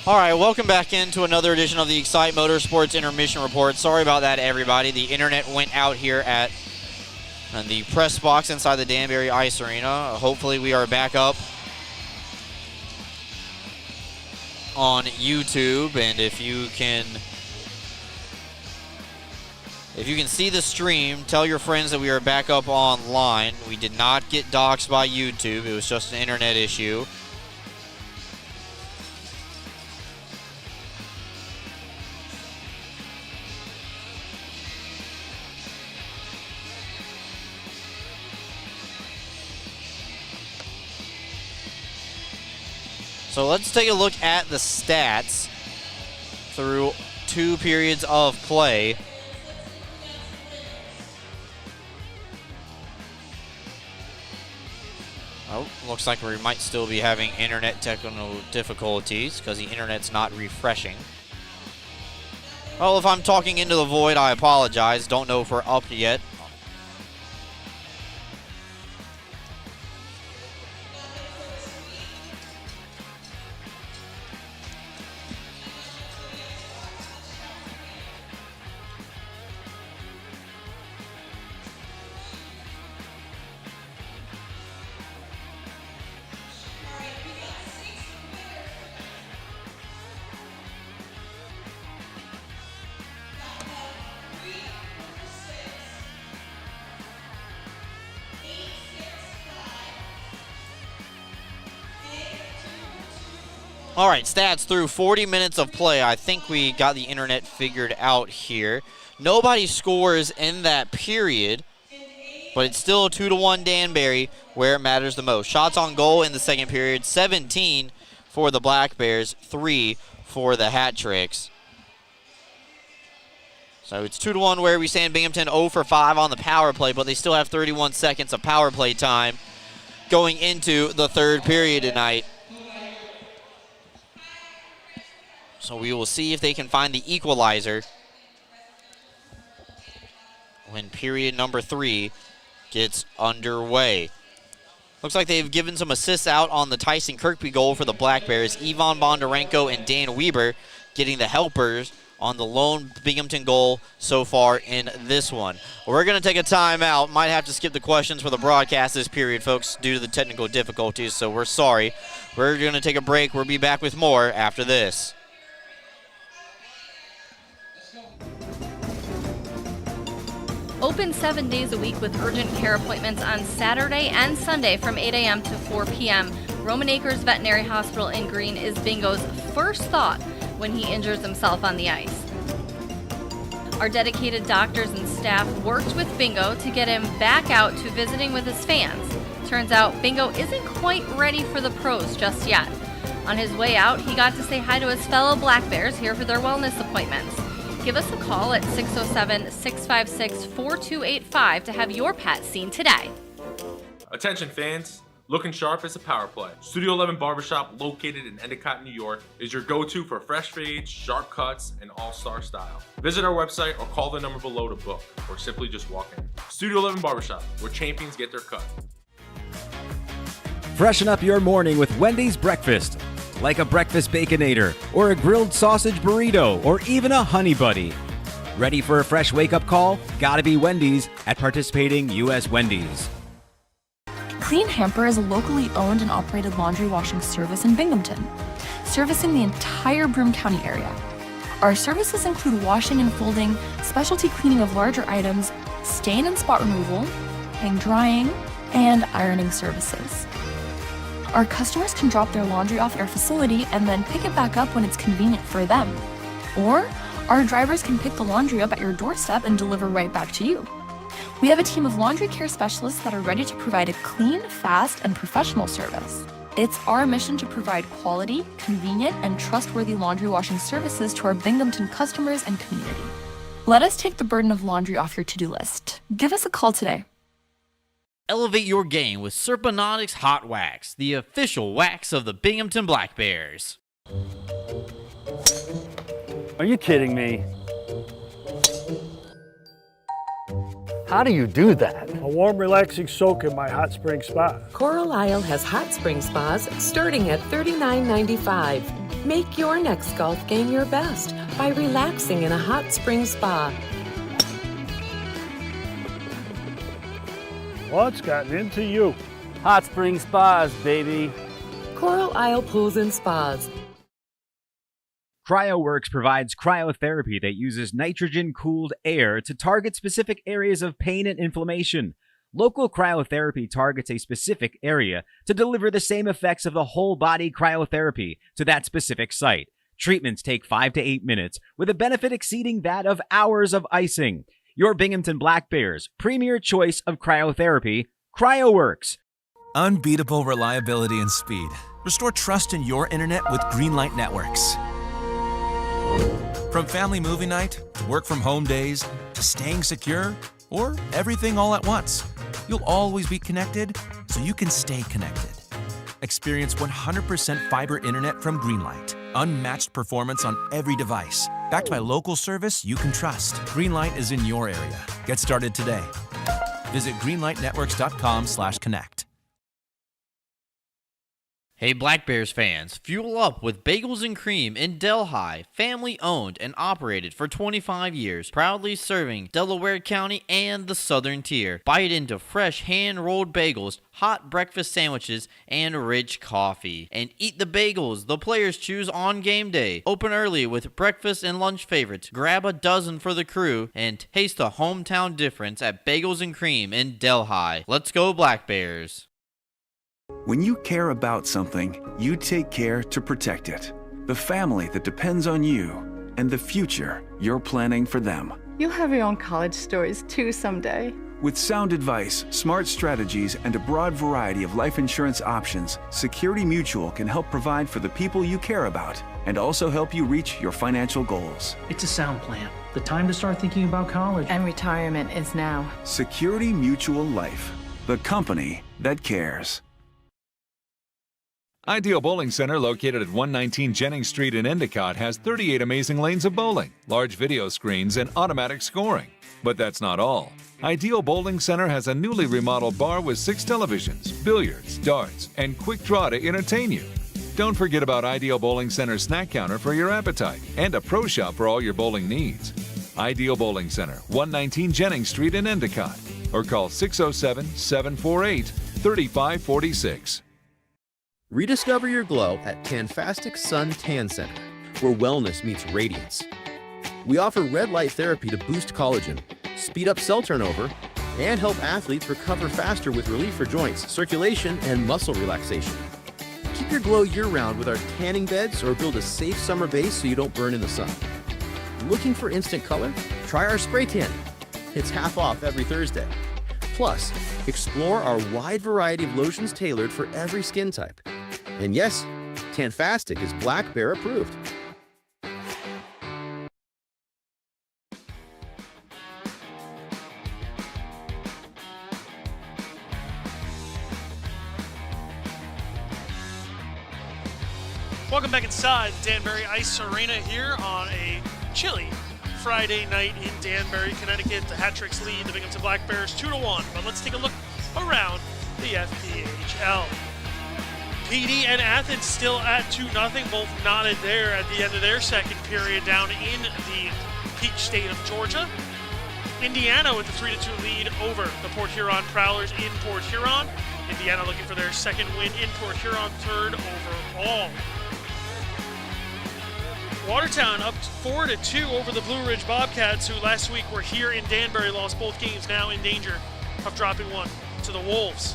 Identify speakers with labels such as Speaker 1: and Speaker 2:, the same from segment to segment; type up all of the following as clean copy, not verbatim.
Speaker 1: All right, welcome back into another edition of the Excite Motorsports Intermission Report. Sorry about that, everybody. The internet went out here at the press box inside the Danbury Ice Arena. Hopefully we are back up on YouTube, and if you can see the stream, tell your friends that we are back up online. We did not get doxxed by YouTube. It was just an internet issue. So let's take a look at the stats through 2 periods of play. Oh, looks like we might still be having internet technical difficulties because the internet's not refreshing. Well, if I'm talking into the void, I apologize. Don't know if we're up yet. All right, stats through 40 minutes of play. I think we got the internet figured out here. Nobody scores in that period, but it's still 2-1 Danbury where it matters the most. Shots on goal in the second period, 17 for the Black Bears, 3 for the Hat Tricks. So it's 2-1 where we stand. Binghamton 0 for 5 on the power play, but they still have 31 seconds of power play time going into the third period tonight. So we will see if they can find the equalizer when period number 3 gets underway. Looks like they've given some assists out on the Tyson Kirkby goal for the Black Bears. Ivan Bondarenko and Dan Weber getting the helpers on the lone Binghamton goal so far in this one. We're going to take a timeout. Might have to skip the questions for the broadcast this period, folks, due to the technical difficulties, so we're sorry. We're going to take a break. We'll be back with more after this.
Speaker 2: Open 7 days a week with urgent care appointments on Saturday and Sunday from 8 a.m. to 4 p.m. Roman Acres Veterinary Hospital in Green is Bingo's first thought when he injures himself on the ice. Our dedicated doctors and staff worked with Bingo to get him back out to visiting with his fans. Turns out Bingo isn't quite ready for the pros just yet. On his way out, he got to say hi to his fellow Black Bears here for their wellness appointments. Give us a call at 607-656-4285 to have your pet seen today.
Speaker 3: Attention fans, looking sharp is a power play. Studio 11 Barbershop, located in Endicott, New York, is your go-to for fresh fades, sharp cuts, and all-star style. Visit our website or call the number below to book, or simply just walk in. Studio 11 Barbershop, where champions get their cut.
Speaker 4: Freshen up your morning with Wendy's breakfast. Like a breakfast Baconator, or a grilled sausage burrito, or even a Honey Buddy. Ready for a fresh wake-up call? Gotta be Wendy's at participating U.S. Wendy's.
Speaker 5: Clean Hamper is a locally owned and operated laundry washing service in Binghamton, servicing the entire Broome County area. Our services include washing and folding, specialty cleaning of larger items, stain and spot removal, hang drying, and ironing services. Our customers can drop their laundry off at our facility and then pick it back up when it's convenient for them. Or our drivers can pick the laundry up at your doorstep and deliver right back to you. We have a team of laundry care specialists that are ready to provide a clean, fast, and professional service. It's our mission to provide quality, convenient, and trustworthy laundry washing services to our Binghamton customers and community. Let us take the burden of laundry off your to-do list. Give us a call today.
Speaker 1: Elevate your game with Serponautics Hot Wax, the official wax of the Binghamton Black Bears.
Speaker 6: Are you kidding me? How do you do that?
Speaker 7: A warm, relaxing soak in my hot spring spa.
Speaker 8: Coral Isle has hot spring spas starting at $39.95. Make your next golf game your best by relaxing in a hot spring spa.
Speaker 7: What's gotten into you?
Speaker 6: Hot spring spas, baby.
Speaker 8: Coral Isle Pools and Spas.
Speaker 4: CryoWorks provides cryotherapy that uses nitrogen-cooled air to target specific areas of pain and inflammation. Local cryotherapy targets a specific area to deliver the same effects of the whole-body cryotherapy to that specific site. Treatments take 5 to 8 minutes, with a benefit exceeding that of hours of icing. Your Binghamton Black Bears' premier choice of cryotherapy, CryoWorks.
Speaker 9: Unbeatable reliability and speed. Restore trust in your internet with Greenlight Networks. From family movie night, to work from home days, to staying secure, or everything all at once, you'll always be connected so you can stay connected. Experience 100% fiber internet from Greenlight. Unmatched performance on every device. Backed by local service you can trust. Greenlight is in your area. Get started today. Visit greenlightnetworks.com/connect.
Speaker 1: Hey Black Bears fans, fuel up with Bagels and Cream in Delhi, family owned and operated for 25 years, proudly serving Delaware County and the Southern Tier. Bite into fresh hand-rolled bagels, hot breakfast sandwiches, and rich coffee. And eat the bagels the players choose on game day. Open early with breakfast and lunch favorites. Grab a dozen for the crew and taste the hometown difference at Bagels and Cream in Delhi. Let's go Black Bears.
Speaker 10: When you care about something, you take care to protect it. The family that depends on you and the future you're planning for them.
Speaker 11: You'll have your own college stories too someday.
Speaker 10: With sound advice, smart strategies, and a broad variety of life insurance options, Security Mutual can help provide for the people you care about and also help you reach your financial goals.
Speaker 12: It's a sound plan. The time to start thinking about college.
Speaker 11: And retirement is now.
Speaker 10: Security Mutual Life, the company that cares.
Speaker 13: Ideal Bowling Center, located at 119 Jennings Street in Endicott, has 38 amazing lanes of bowling, large video screens, and automatic scoring. But that's not all. Ideal Bowling Center has a newly remodeled bar with 6 televisions, billiards, darts, and quick draw to entertain you. Don't forget about Ideal Bowling Center's snack counter for your appetite and a pro shop for all your bowling needs. Ideal Bowling Center, 119 Jennings Street in Endicott, or call 607-748-3546.
Speaker 14: Rediscover your glow at Tanfastic Sun Tan Center, where wellness meets radiance. We offer red light therapy to boost collagen, speed up cell turnover, and help athletes recover faster with relief for joints, circulation, and muscle relaxation. Keep your glow year-round with our tanning beds or build a safe summer base so you don't burn in the sun. Looking for instant color? Try our spray tan. It's half off every Thursday. Plus, explore our wide variety of lotions tailored for every skin type. And yes, Tanfastic is Black Bear approved.
Speaker 15: Welcome back inside Danbury Ice Arena here on a chilly Friday night in Danbury, Connecticut. The Hat-Tricks lead the Binghamton Black Bears 2-1. But let's take a look around the FPHL. PD and Athens still at 2-0, both knotted there at the end of their second period down in the peach state of Georgia. Indiana with the 3-2 lead over the Port Huron Prowlers in Port Huron. Indiana looking for their second win in Port Huron, third overall. Watertown up 4-2 over the Blue Ridge Bobcats, who last week were here in Danbury, lost both games, now in danger of dropping one to the Wolves.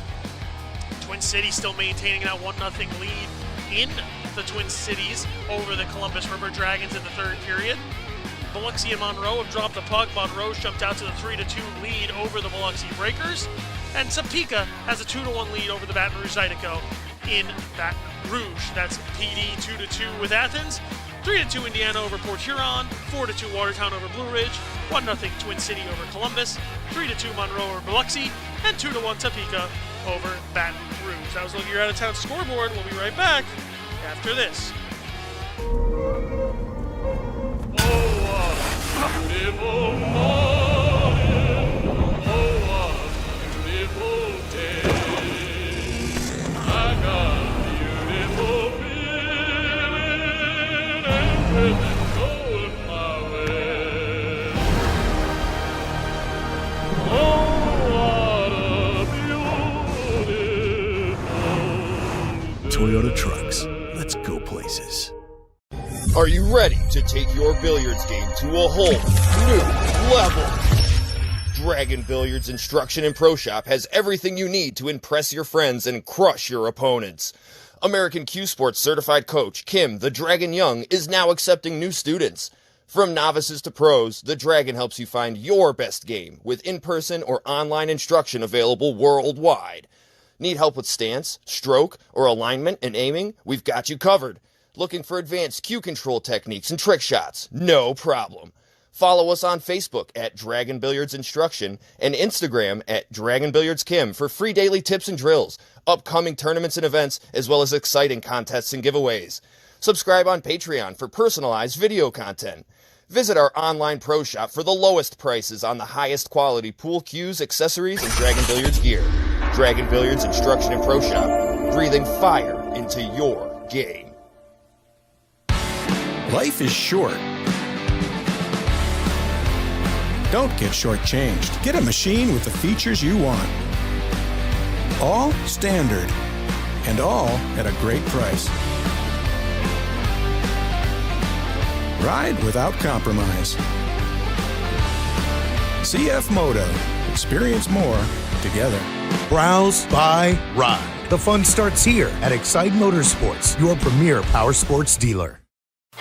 Speaker 15: Twin Cities still maintaining that 1-0 lead in the Twin Cities over the Columbus River Dragons in the third period. Biloxi and Monroe have dropped the puck. Monroe's jumped out to the 3-2 lead over the Biloxi Breakers. And Topeka has a 2-1 lead over the Baton Rouge Zydeco in Baton Rouge. That's PD 2-2 with Athens. 3-2 Indiana over Port Huron, 4-2 Watertown over Blue Ridge, 1-0 Twin City over Columbus, 3-2 Monroe over Biloxi, and 2-1 Topeka over Baton Rouge. That was looking at your out-of-town scoreboard. We'll be right back after this.
Speaker 16: Beautiful morning, oh what a beautiful day. I got a beautiful feeling and going my way. Oh, what a beautiful day.
Speaker 17: Toyota Trucks. Let's go places.
Speaker 18: Are you ready to take your billiards game to a whole new level? Dragon Billiards Instruction and Pro Shop has everything you need to impress your friends and crush your opponents. American Q Sports certified coach Kim the Dragon Young is now accepting new students. From novices to pros, the Dragon helps you find your best game with in-person or online instruction available worldwide. Need help with stance, stroke, or alignment and aiming? We've got you covered. Looking for advanced cue control techniques and trick shots? No problem. Follow us on Facebook at Dragon Billiards Instruction and Instagram at Dragon Billiards Kim for free daily tips and drills, upcoming tournaments and events, as well as exciting contests and giveaways. Subscribe on Patreon for personalized video content. Visit our online pro shop for the lowest prices on the highest quality pool cues, accessories, and Dragon Billiards gear. Dragon Billiards Instruction and Pro Shop, breathing fire into your game.
Speaker 17: Life is short. Don't get shortchanged. Get a machine with the features you want. All standard. And all at a great price. Ride without compromise. CF Moto. Experience more together.
Speaker 19: Browse, buy, ride. The fun starts here at Excite Motorsports, your premier power sports dealer.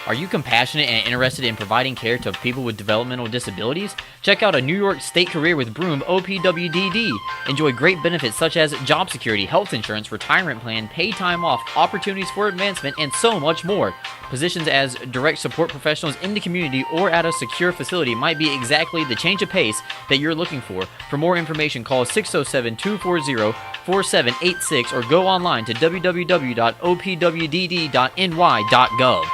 Speaker 20: Are you compassionate and interested in providing care to people with developmental disabilities? Check out a New York State Career with Broom OPWDD. Enjoy great benefits such as job security, health insurance, retirement plan, paid time off, opportunities for advancement, and so much more. Positions as direct support professionals in the community or at a secure facility might be exactly the change of pace that you're looking for. For more information, call 607-240-4786 or go online to www.opwdd.ny.gov.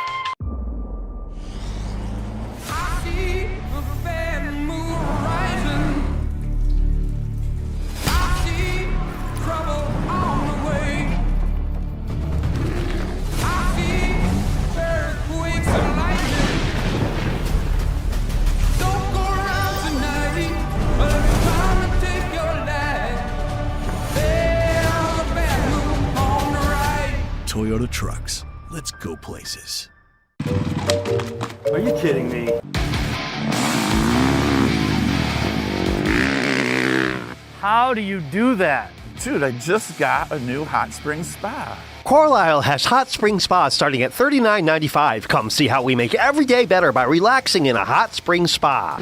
Speaker 17: Toyota Trucks. Let's go places.
Speaker 12: Are you kidding me? How do you do that?
Speaker 21: Dude, I just got a new hot spring spa.
Speaker 22: Carlisle has hot spring spas starting at $39.95. Come see how we make every day better by relaxing in a hot spring spa.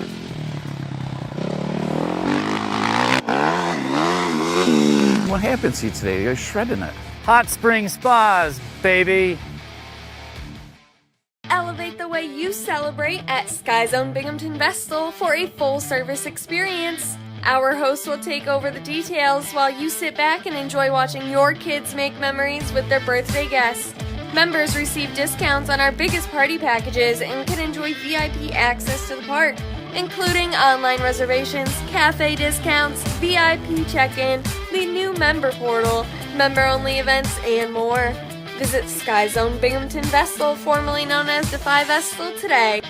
Speaker 21: What happened to you today? You're shredding it.
Speaker 12: Hot spring spas, baby.
Speaker 23: Elevate the way you celebrate at Sky Zone Binghamton Vestal for a full-service experience. Our hosts will take over the details while you sit back and enjoy watching your kids make memories with their birthday guests. Members receive discounts on our biggest party packages and can enjoy VIP access to the park, including online reservations, cafe discounts, VIP check-in, the new member portal, member-only events, and more. Visit Sky Zone Binghamton Vestal, formerly known as Defy Vestal, today.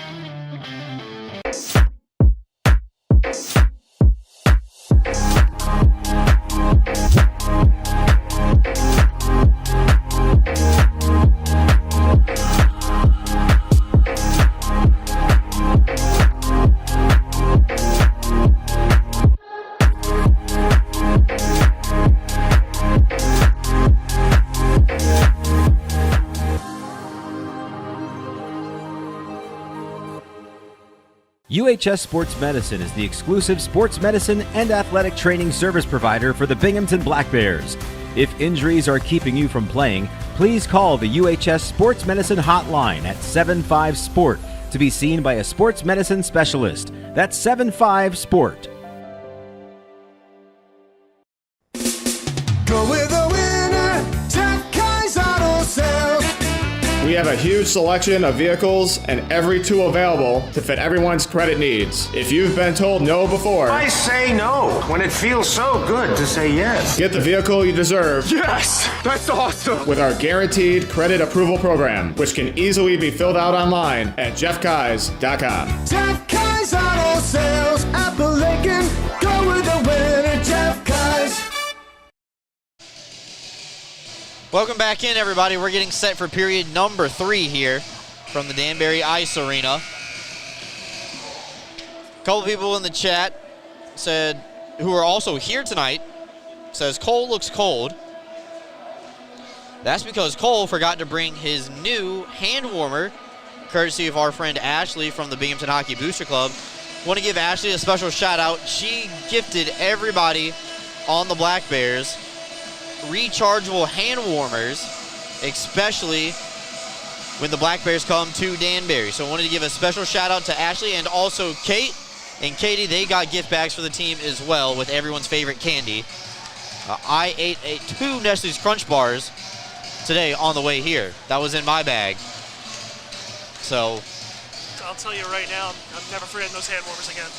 Speaker 4: UHS Sports Medicine is the exclusive sports medicine and athletic training service provider for the Binghamton Black Bears. If injuries are keeping you from playing, please call the UHS Sports Medicine hotline at 75-SPORT to be seen by a sports medicine specialist. That's 75-SPORT.
Speaker 24: Go with the winner, Jeff Kai's Auto Sales.
Speaker 25: We
Speaker 2: have a huge selection of vehicles and every tool available to fit everyone's credit needs. If you've been told no before,
Speaker 3: I say no when it feels so good to say yes.
Speaker 2: Get the vehicle you deserve.
Speaker 3: Yes! That's awesome!
Speaker 2: With our guaranteed credit approval program, which can easily be filled out online at jeffkais.com.
Speaker 3: Jeff Kai's Auto Sales, Appalachian, go with the winner, Jeff Kai's.
Speaker 1: Welcome back in, everybody. We're getting set for period number 3 here from the Danbury Ice Arena. A couple people in the chat said, who are also here tonight, says Cole looks cold. That's because Cole forgot to bring his new hand warmer, courtesy of our friend Ashley from the Binghamton Hockey Booster Club. Want to give Ashley a special shout out. She gifted everybody on the Black Bears rechargeable hand warmers, especially when the Black Bears come to Danbury. So I wanted to give a special shout out to Ashley and also Kate. And Katie, they got gift bags for the team as well with everyone's favorite candy. I ate 2 Nestle's Crunch Bars today on the way here. That was in my bag. So
Speaker 15: I'll tell you right now, I'm never forgetting those hand warmers again.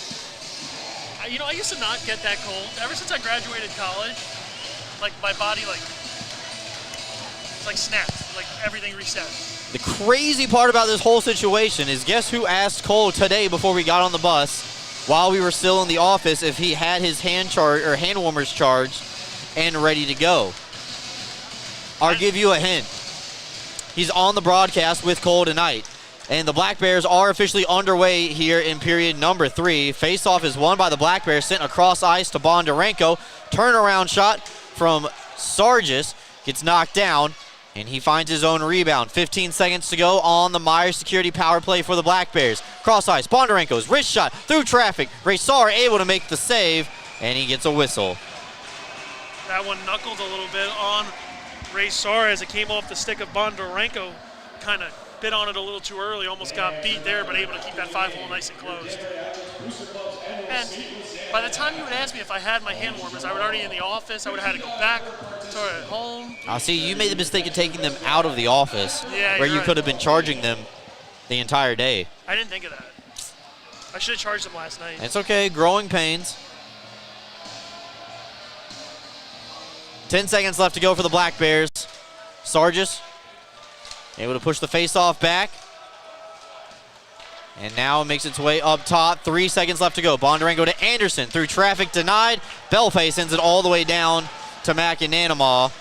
Speaker 15: I used to not get that cold. Ever since I graduated college, like my body, it's like snapped, like everything reset.
Speaker 1: The crazy part about this whole situation is, guess who asked Cole today before we got on the bus, while we were still in the office, if he had his hand warmers charged and ready to go. I'll give you a hint. He's on the broadcast with Cole tonight. And the Black Bears are officially underway here in period number 3. Face-off is won by the Black Bears, sent across ice to Bondarenko. Turnaround shot from Sargis, gets knocked down, and he finds his own rebound. 15 seconds to go on the Myers security power play for the Black Bears. Cross ice, Bondarenko's wrist shot through traffic. Raysar able to make the save, and he gets a whistle.
Speaker 15: That one knuckled a little bit on Raysar as it came off the stick of Bondarenko. Kind of bit on it a little too early, almost got beat there, but able to keep that 5-hole nice and closed. And by the time you would ask me if I had my hand warmers, I was already in the office. I would have had to go back to at home.
Speaker 1: I see you made the mistake of taking them out of the office, where you could have been charging them the entire day.
Speaker 15: I didn't think of that. I should have charged them last night.
Speaker 1: It's okay, growing pains. 10 seconds left to go for the Black Bears. Sargis able to push the face-off back. And now it makes its way up top. 3 seconds left to go. Bondarenko to Anderson. Through traffic denied. Bellface sends it all the way down to McAnanamaw.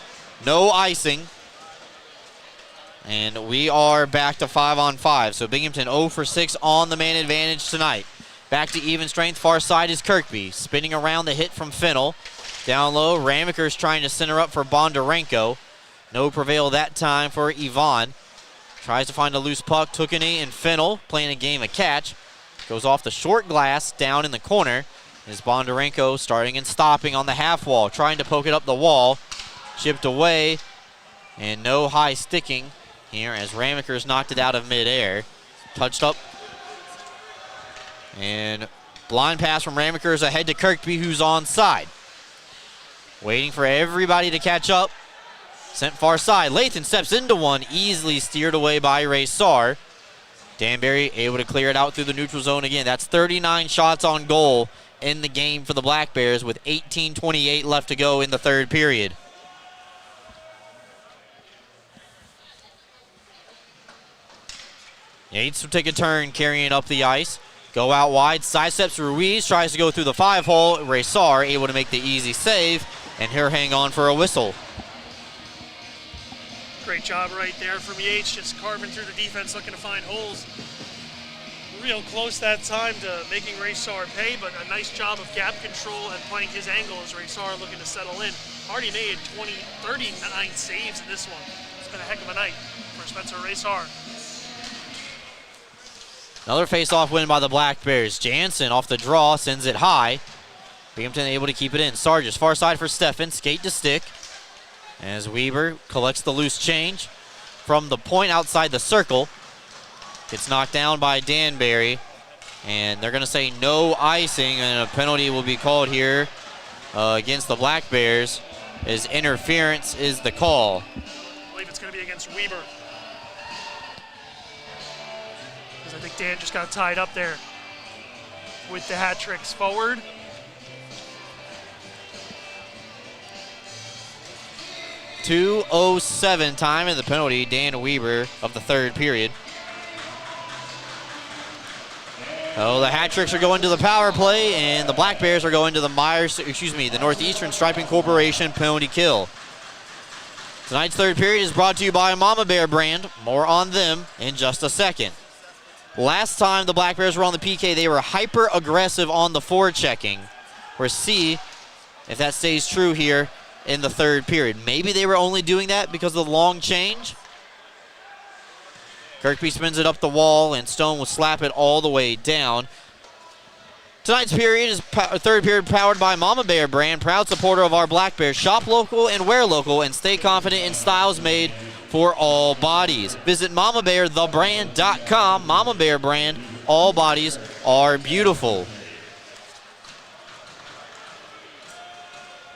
Speaker 1: No icing. And we are back to 5-on-5. So Binghamton 0 for 6 on the man advantage tonight. Back to even strength. Far side is Kirkby. Spinning around the hit from Fennell. Down low, Ramaker's trying to center up for Bondarenko. No prevail that time for Yvonne. Tries to find a loose puck. Tukane and Fennell playing a game of catch. Goes off the short glass down in the corner. Is Bondarenko starting and stopping on the half wall. Trying to poke it up the wall. Chipped away. And no high sticking here as Ramaker's knocked it out of midair. Touched up. And blind pass from Ramaker's ahead to Kirkby, who's onside. Waiting for everybody to catch up. Sent far side. Lathan steps into one, easily steered away by Raysar. Danbury able to clear it out through the neutral zone again. That's 39 shots on goal in the game for the Black Bears with 18:28 left to go in the third period. Yates will take a turn carrying up the ice. Go out wide, sidesteps Ruiz, tries to go through the 5-hole. Raysar able to make the easy save, and he'll hang on for a whistle.
Speaker 15: Great job right there from Yates, just carving through the defense, looking to find holes. Real close that time to making Raysar pay, but a nice job of gap control and playing his angle as Raysar looking to settle in. Already made 39 saves in this one. It's been a heck of a night for Spencer Raysar.
Speaker 1: Another face-off win by the Black Bears. Jansen off the draw, sends it high. Binghamton able to keep it in. Sargis far side for Steffen, skate to stick. As Weber collects the loose change from the point outside the circle. Gets knocked down by Danbury. And they're going to say no icing, and a penalty will be called here against the Black Bears as interference is the call.
Speaker 15: I believe it's going to be against Weber. Because I think Dan just got tied up there with the hat tricks forward.
Speaker 1: .207 time in the penalty, Dan Weber of the third period. Oh, the hat tricks are going to the power play, and the Black Bears are going to the the Northeastern Striping Corporation penalty kill. Tonight's third period is brought to you by Mama Bear brand. More on them in just a second. Last time the Black Bears were on the PK, they were hyper aggressive on the forechecking. We'll see if that stays true here in the third period. Maybe they were only doing that because of the long change. Kirkby spins it up the wall, and Stone will slap it all the way down. Tonight's period is third period powered by Mama Bear brand, proud supporter of our Black Bears. Shop local and wear local, and stay confident in styles made for all bodies. Visit mamabearthebrand.com. Mama Bear brand, all bodies are beautiful.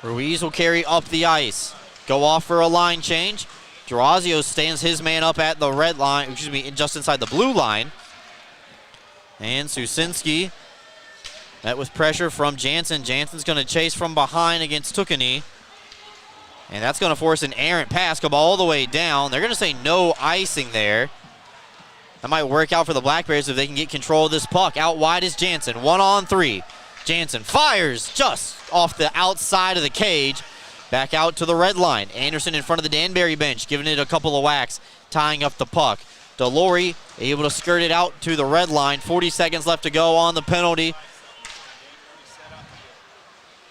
Speaker 1: Ruiz will carry up the ice. Go off for a line change. Durazio stands his man up at the red line, just inside the blue line. And Susinski met with pressure from Jansen. Jansen's going to chase from behind against Tukani. And that's going to force an errant pass, come all the way down. They're going to say no icing there. That might work out for the Black Bears if they can get control of this puck. Out wide is Jansen, 1-on-3. Jansen fires just off the outside of the cage. Back out to the red line. Anderson in front of the Danbury bench, giving it a couple of whacks, tying up the puck. Delory able to skirt it out to the red line. 40 seconds left to go on the penalty.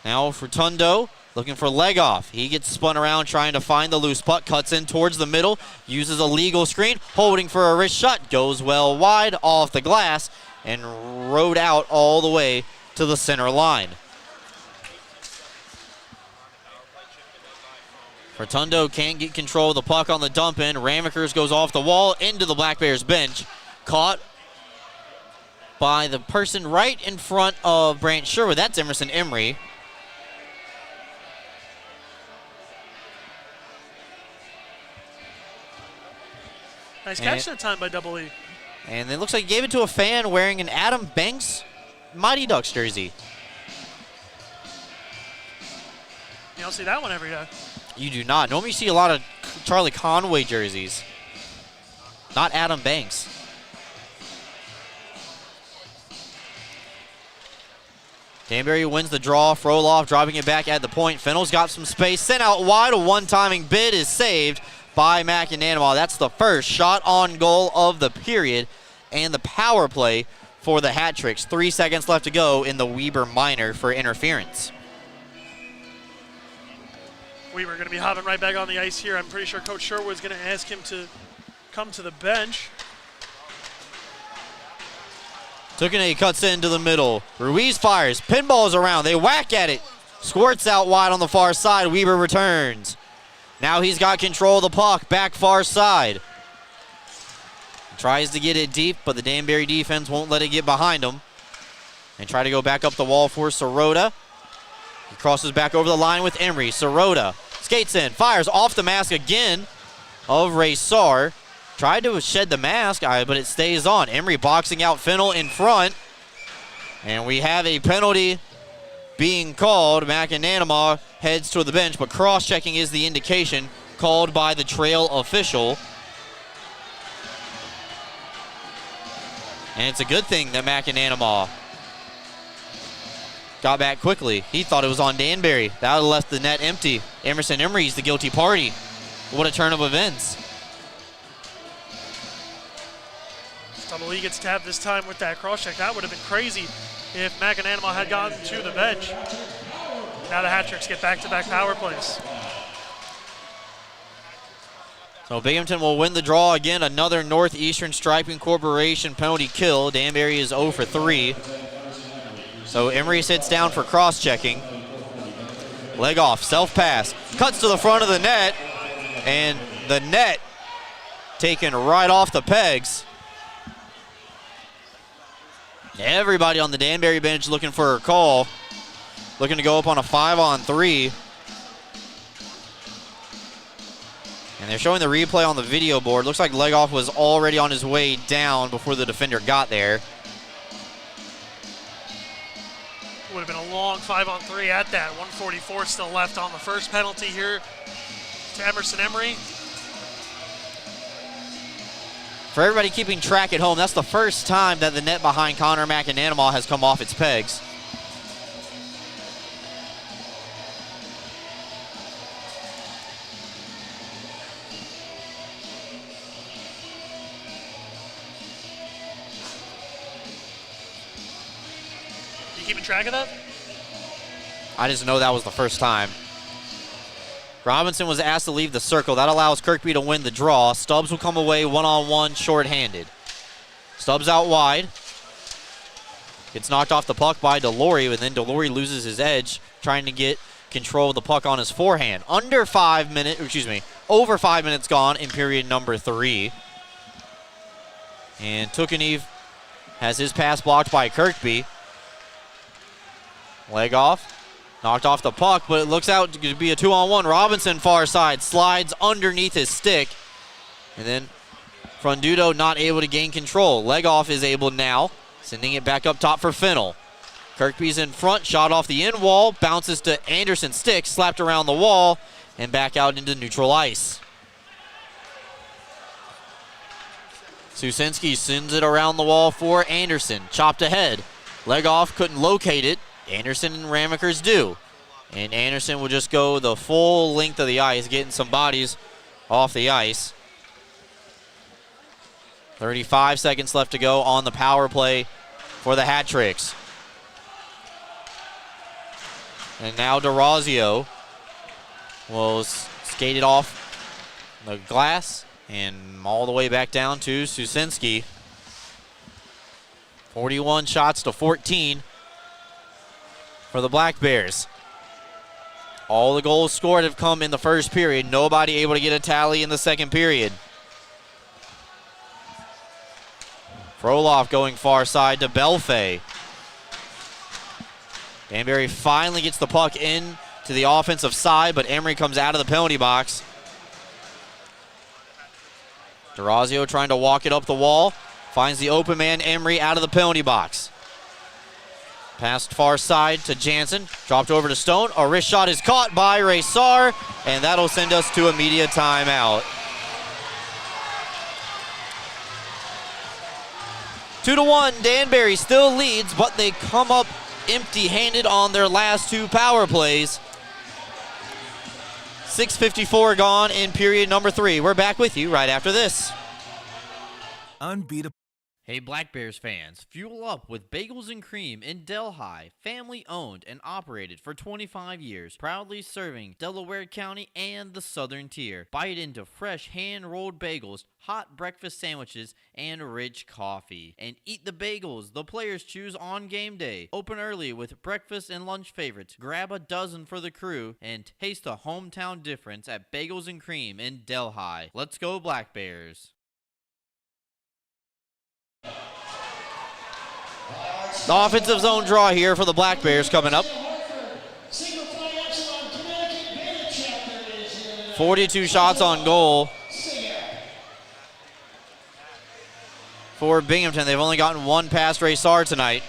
Speaker 1: Now for Tundo, looking for leg off. He gets spun around trying to find the loose puck, cuts in towards the middle, uses a legal screen, holding for a wrist shot, goes well wide off the glass, and rode out all the way to the center line. Rotundo can't get control of the puck on the dump in. Ramekers goes off the wall into the Black Bears bench. Caught by the person right in front of Brant Sherwood. That's Emerson Emery.
Speaker 15: Nice catch that time by Double E.
Speaker 1: And it looks like he gave it to a fan wearing an Adam Banks Mighty Ducks jersey.
Speaker 15: You don't see that one every day.
Speaker 1: You do not. Normally you see a lot of Charlie Conway jerseys. Not Adam Banks. Danbury wins the draw. Froloff dropping it back at the point. Fennell's got some space. Sent out wide. A one-timing bid is saved by McAnanama. That's the first shot on goal of the period and the power play for the hat tricks. 3 seconds left to go in the Weber minor for interference.
Speaker 15: Weber going to be hopping right back on the ice here. I'm pretty sure Coach Sherwood's going to ask him to come to the bench.
Speaker 1: Tukane cuts into the middle. Ruiz fires. Pinballs around. They whack at it. Squirts out wide on the far side. Weber returns. Now he's got control of the puck. Back far side. Tries to get it deep, but the Danbury defense won't let it get behind him. And try to go back up the wall for Sirota. He crosses back over the line with Emery. Sirota skates in, fires off the mask again of Ray Sarr. Tried to shed the mask, but it stays on. Emery boxing out Fennell in front. And we have a penalty being called. McAnanama heads toward the bench, but cross-checking is the indication called by the trail official. And it's a good thing that McAnanama got back quickly. He thought it was on Danbury. That would have left the net empty. Emerson Emery's the guilty party. What a turn of events.
Speaker 15: Double E gets tapped this time with that cross check. That would have been crazy if McAnanama had gotten to the bench. Now the hat tricks get back-to-back power plays.
Speaker 1: So Binghamton will win the draw again. Another Northeastern Striping Corporation penalty kill. Danbury is 0 for 3. So Emery sits down for cross-checking. Leg off, self-pass. Cuts to the front of the net. And the net taken right off the pegs. Everybody on the Danbury bench looking for a call. Looking to go up on a 5-on-3. And they're showing the replay on the video board. Looks like Legoff was already on his way down before the defender got there.
Speaker 15: Would have been a long 5-on-3 at that. 1:44 still left on the first penalty here to Emerson Emery.
Speaker 1: For everybody keeping track at home, that's the first time that the net behind Connor McAnanamaw has come off its pegs.
Speaker 15: You keeping track of that?
Speaker 1: I just know that was the first time. Robinson was asked to leave the circle. That allows Kirkby to win the draw. Stubbs will come away one-on-one, short-handed. Stubbs out wide. Gets knocked off the puck by Delory, and then Delory loses his edge, trying to get control of the puck on his forehand. Over 5 minutes gone in period number 3. And Tukhanev has his pass blocked by Kirkby. Leg off. Knocked off the puck, but it looks out to be a 2-on-1. Robinson far side, slides underneath his stick. And then Frondudo not able to gain control. Legoff is able now, sending it back up top for Fennell. Kirkby's in front, shot off the end wall, bounces to Anderson's stick, slapped around the wall, and back out into neutral ice. Susinski sends it around the wall for Anderson. Chopped ahead. Legoff couldn't locate it. Anderson and Ramekers do. And Anderson will just go the full length of the ice, getting some bodies off the ice. 35 seconds left to go on the power play for the Hat Tricks. And now DeRazio will skate it off the glass and all the way back down to Susinski. 41 shots to 14 for the Black Bears. All the goals scored have come in the first period. Nobody able to get a tally in the second period. Froloff going far side to Belfay. Danbury finally gets the puck in to the offensive side, but Emery comes out of the penalty box. DeRazio trying to walk it up the wall. Finds the open man, Emery, out of the penalty box. Passed far side to Jansen. Dropped over to Stone. A wrist shot is caught by Raysar, and that'll send us to immediate timeout. 2-1, Danbury still leads, but they come up empty-handed on their last 2 power plays. 6:54 gone in period number 3. We're back with you right after this.
Speaker 9: Unbeatable.
Speaker 20: Hey Black Bears fans, fuel up with Bagels and Cream in Delhi, family owned and operated for 25 years, proudly serving Delaware County and the Southern Tier. Bite into fresh hand-rolled bagels, hot breakfast sandwiches, and rich coffee. And eat the bagels the players choose on game day. Open early with breakfast and lunch favorites. Grab a dozen for the crew and taste the hometown difference at Bagels and Cream in Delhi. Let's go Black Bears.
Speaker 1: The offensive zone draw here for the Black Bears coming up. 42 shots on goal for Binghamton. They've only gotten 1 past Raysar tonight.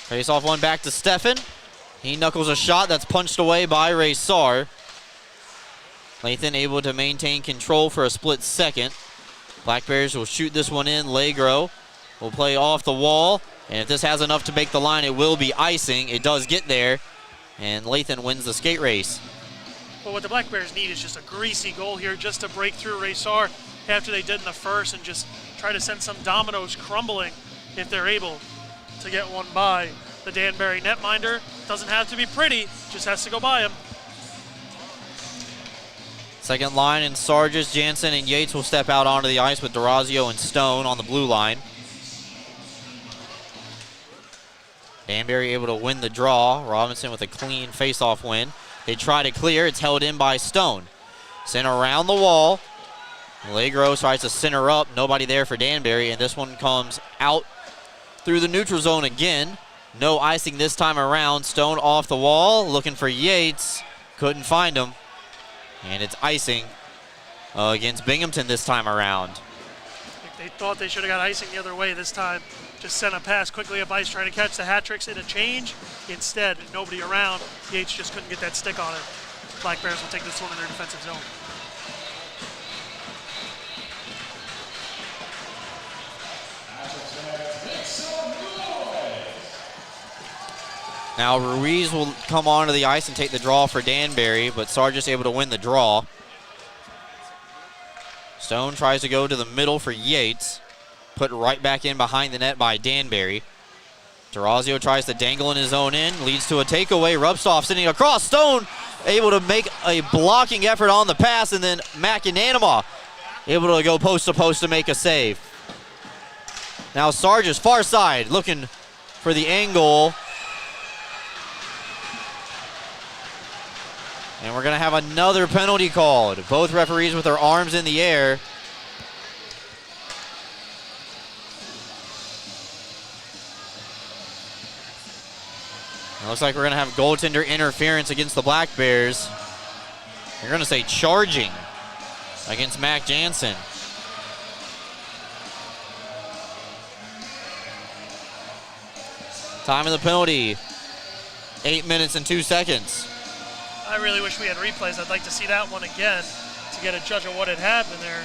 Speaker 1: Face off one back to Steffen. He knuckles a shot that's punched away by Raysar. Lathan able to maintain control for a split second. Black Bears will shoot this one in. Legro will play off the wall. And if this has enough to make the line, it will be icing. It does get there. And Lathan wins the skate race.
Speaker 15: Well, what the Black Bears need is just a greasy goal here just to break through Raysar after they did in the first and just try to send some dominoes crumbling if they're able to get one by the Danbury netminder. Doesn't have to be pretty, just has to go by him.
Speaker 1: Second line, and Sargis, Jansen, and Yates will step out onto the ice with DeRazio and Stone on the blue line. Danbury able to win the draw. Robinson with a clean face-off win. They try to clear. It's held in by Stone. Sent around the wall. Legros tries to center up. Nobody there for Danbury, and this one comes out through the neutral zone again. No icing this time around. Stone off the wall, looking for Yates. Couldn't find him. And it's icing against Binghamton this time around.
Speaker 15: They thought they should have got icing the other way this time. Just sent a pass quickly up ice, trying to catch the hat tricks in a change. Instead, nobody around. Yates just couldn't get that stick on it. Black Bears will take this one in their defensive zone.
Speaker 1: Now Ruiz will come onto the ice and take the draw for Danbury, but Sargent's able to win the draw. Stone tries to go to the middle for Yates. Put right back in behind the net by Danbury. Durazio tries to dangle in his own end, leads to a takeaway. Rubstoff sending across. Stone able to make a blocking effort on the pass, and then McAnanama able to go post to post to make a save. Now Sargent's far side looking for the angle. And we're going to have another penalty called. Both referees with their arms in the air. It looks like we're going to have goaltender interference against the Black Bears. You're going to say charging against Mac Jansen. Time of the penalty, 8 minutes and 2 seconds.
Speaker 15: I really wish we had replays. I'd like to see that one again to get a judge of what had happened there.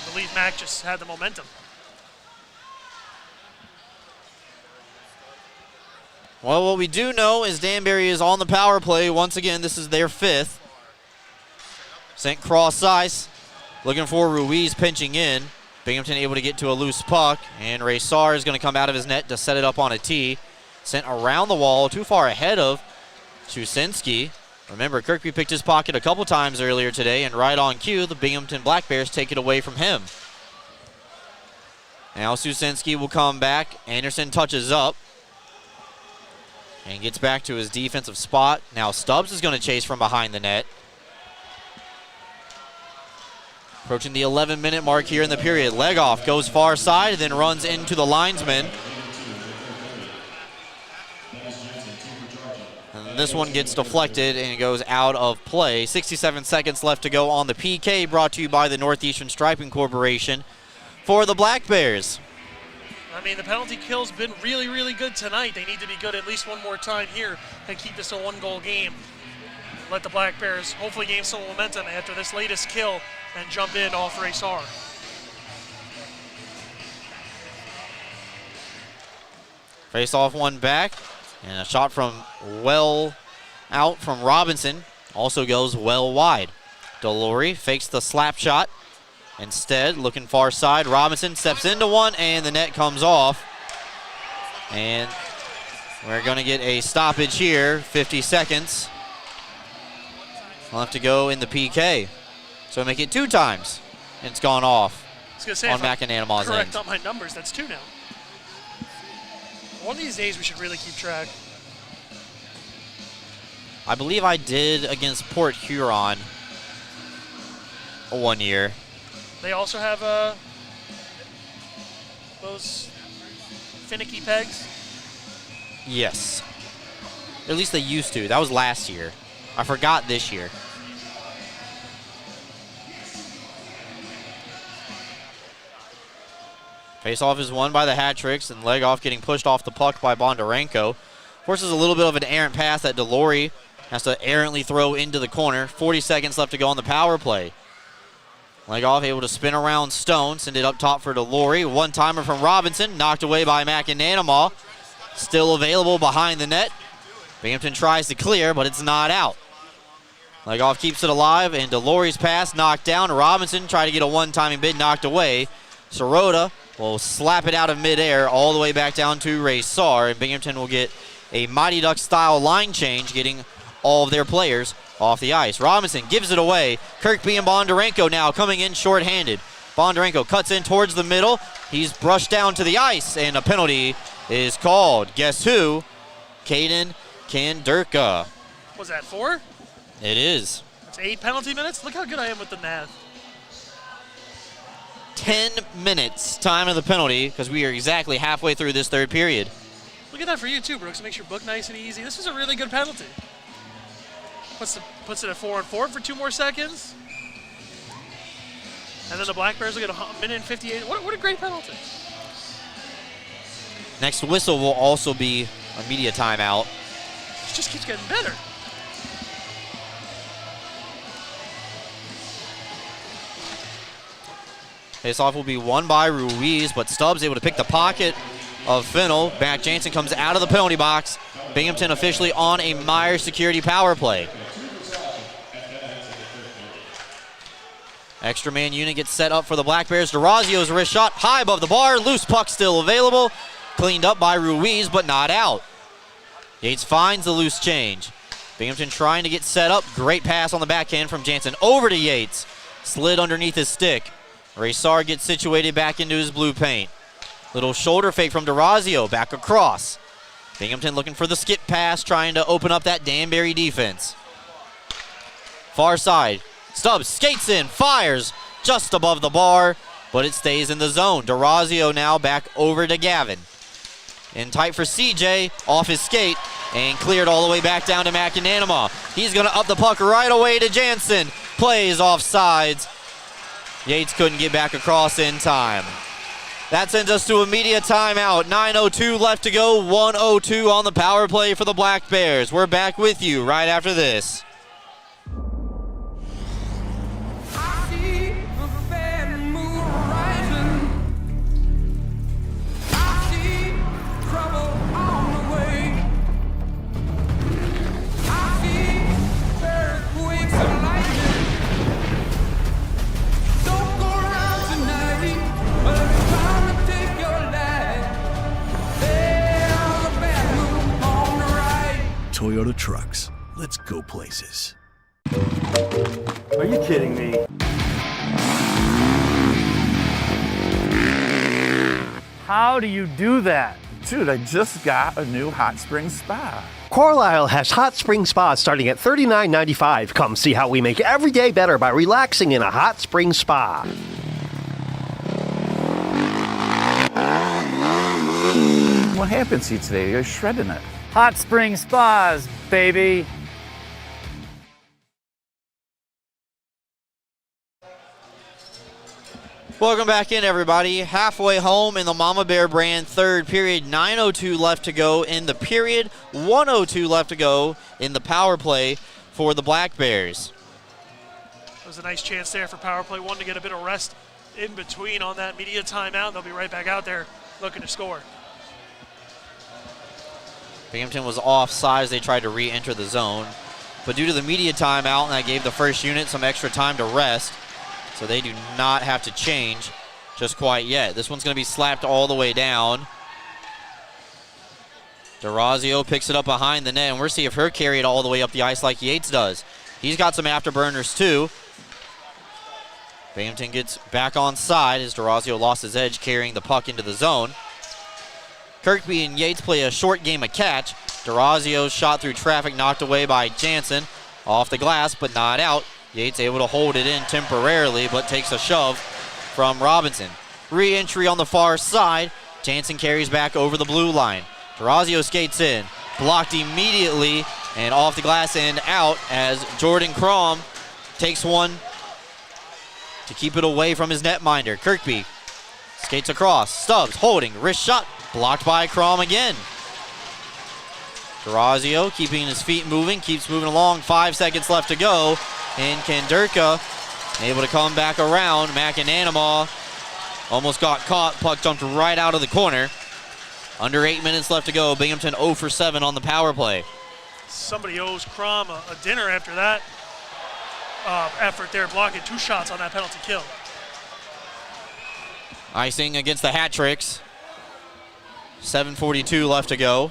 Speaker 15: I believe Mac just had the momentum.
Speaker 1: Well, what we do know is Danbury is on the power play. Once again, this is their 5th. Sent cross ice, looking for Ruiz pinching in. Binghamton able to get to a loose puck, and Ray Saar is going to come out of his net to set it up on a tee. Sent around the wall, too far ahead of Shusinski. Remember, Kirkby picked his pocket a couple times earlier today, and right on cue, the Binghamton Black Bears take it away from him. Now Shusinski will come back. Anderson touches up and gets back to his defensive spot. Now Stubbs is going to chase from behind the net. Approaching the 11-minute mark here in the period. Legoff goes far side, then runs into the linesman. And this one gets deflected and goes out of play. 67 seconds left to go on the PK, brought to you by the Northeastern Striping Corporation for the Black Bears.
Speaker 15: I mean, the penalty kill's been really, really good tonight. They need to be good at least one more time here and keep this a one-goal game. Let the Black Bears hopefully gain some momentum after this latest kill and jump in off Ray Saar.
Speaker 1: Face off one back, and a shot from well out from Robinson also goes well wide. Delory fakes the slap shot. Instead, looking far side, Robinson steps into one, and the net comes off. And we're going to get a stoppage here, 50 seconds. We'll have to go in the PK. So make it 2 times. And it's gone off on McAnanama's end.
Speaker 15: Correct on my numbers, that's 2 now. One of these days we should really keep track.
Speaker 1: I believe I did against Port Huron 1 year.
Speaker 15: They also have those finicky pegs.
Speaker 1: Yes. At least they used to. That was last year. I forgot this year. Face-off is won by the Hat-Tricks, and Legoff getting pushed off the puck by Bondarenko. Forces a little bit of an errant pass that Delory has to errantly throw into the corner. 40 seconds left to go on the power play. Legoff able to spin around Stone, send it up top for Delory. One-timer from Robinson, knocked away by McAnanama. Still available behind the net. Binghamton tries to clear, but it's not out. Legoff keeps it alive, and Delory's pass knocked down. Robinson tried to get a one-timing bid, knocked away. Sirota will slap it out of midair all the way back down to Ray Saar, and Binghamton will get a Mighty Ducks-style line change, getting all of their players off the ice. Robinson gives it away. Kirkby and Bondarenko now coming in shorthanded. Bondarenko cuts in towards the middle. He's brushed down to the ice, and a penalty is called. Guess who? Caden Kanderka.
Speaker 15: Was that 4?
Speaker 1: It is.
Speaker 15: It's 8 penalty minutes? Look how good I am with the math.
Speaker 1: 10 minutes time of the penalty because we are exactly halfway through this third period.
Speaker 15: Look at that for you too, Brooks. It makes your book nice and easy. This was a really good penalty. Puts it at 4-4 for 2 more seconds. And then the Black Bears will get a minute and 58. What a great penalty.
Speaker 1: Next whistle will also be a media timeout.
Speaker 15: It just keeps getting better.
Speaker 1: Face-off will be won by Ruiz, but Stubbs able to pick the pocket of Fennell. Mac Jansen comes out of the penalty box. Binghamton officially on a Meyer security power play. Extra man unit gets set up for the Black Bears. DeRazio's wrist shot high above the bar. Loose puck still available. Cleaned up by Ruiz, but not out. Yates finds the loose change. Binghamton trying to get set up. Great pass on the backhand from Jansen over to Yates. Slid underneath his stick. Raysar gets situated back into his blue paint. Little shoulder fake from DeRazio, back across. Binghamton looking for the skip pass, trying to open up that Danbury defense. Far side, Stubbs skates in, fires just above the bar, but it stays in the zone. DeRazio now back over to Gavin. In tight for CJ, off his skate, and cleared all the way back down to McAnanama. He's gonna up the puck right away to Jansen. Plays off sides. Yates couldn't get back across in time. That sends us to a media timeout. 9:02 left to go, 1:02 on the power play for the Black Bears. We're back with you right after this.
Speaker 5: Toyota trucks. Let's go places.
Speaker 12: Are you kidding me? How do you do that?
Speaker 21: Dude, I just got a new hot spring spa.
Speaker 22: Carlisle has hot spring spas starting at $39.95. Come see how we make every day better by relaxing in a hot spring spa.
Speaker 21: What happened to you today? You're shredding it.
Speaker 12: Hot spring spas, baby.
Speaker 1: Welcome back in, everybody. Halfway home in the Mama Bear brand third period. 9:02 left to go in the period. 1:02 left to go in the power play for the Black Bears.
Speaker 15: It was a nice chance there for power play one to get a bit of rest in between on that media timeout. They'll be right back out there looking to score.
Speaker 1: Binghamton was offside as they tried to re-enter the zone. But due to the media timeout, that gave the first unit some extra time to rest. So they do not have to change just quite yet. This one's going to be slapped all the way down. DeRazio picks it up behind the net, and we'll see if her carry it all the way up the ice like Yates does. He's got some afterburners too. Binghamton gets back on side as DeRazio lost his edge carrying the puck into the zone. Kirkby and Yates play a short game of catch. DeRazio's shot through traffic knocked away by Jansen. Off the glass, but not out. Yates able to hold it in temporarily, but takes a shove from Robinson. Re-entry on the far side. Jansen carries back over the blue line. DeRazio skates in. Blocked immediately, and off the glass and out as Jordan Crom takes one to keep it away from his netminder. Kirkby skates across. Stubbs holding. Wrist shot. Blocked by Crom again. DeRazio keeping his feet moving, keeps moving along. 5 seconds left to go. And Kanderka able to come back around. McAnanama almost got caught. Puck jumped right out of the corner. Under 8 minutes left to go. Binghamton 0 for 7 on the power play.
Speaker 15: Somebody owes Crom a dinner after that effort there, blocking 2 shots on that penalty kill.
Speaker 1: Icing against the Hat Tricks. 7:42 left to go.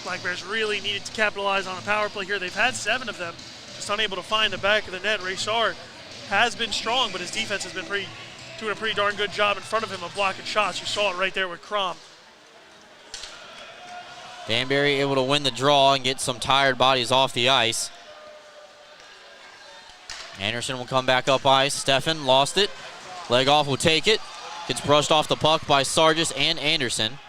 Speaker 15: Black Bears really needed to capitalize on a power play here. They've had 7 of them, just unable to find the back of the net. Raysar has been strong, but his defense has been doing a pretty darn good job in front of him of blocking shots. You saw it right there with Crom
Speaker 1: Danbury able to win the draw and get some tired bodies off the ice. Anderson will come back up ice. Steffen lost it. Leg off will take it. Gets brushed off the puck by Sargis and Anderson.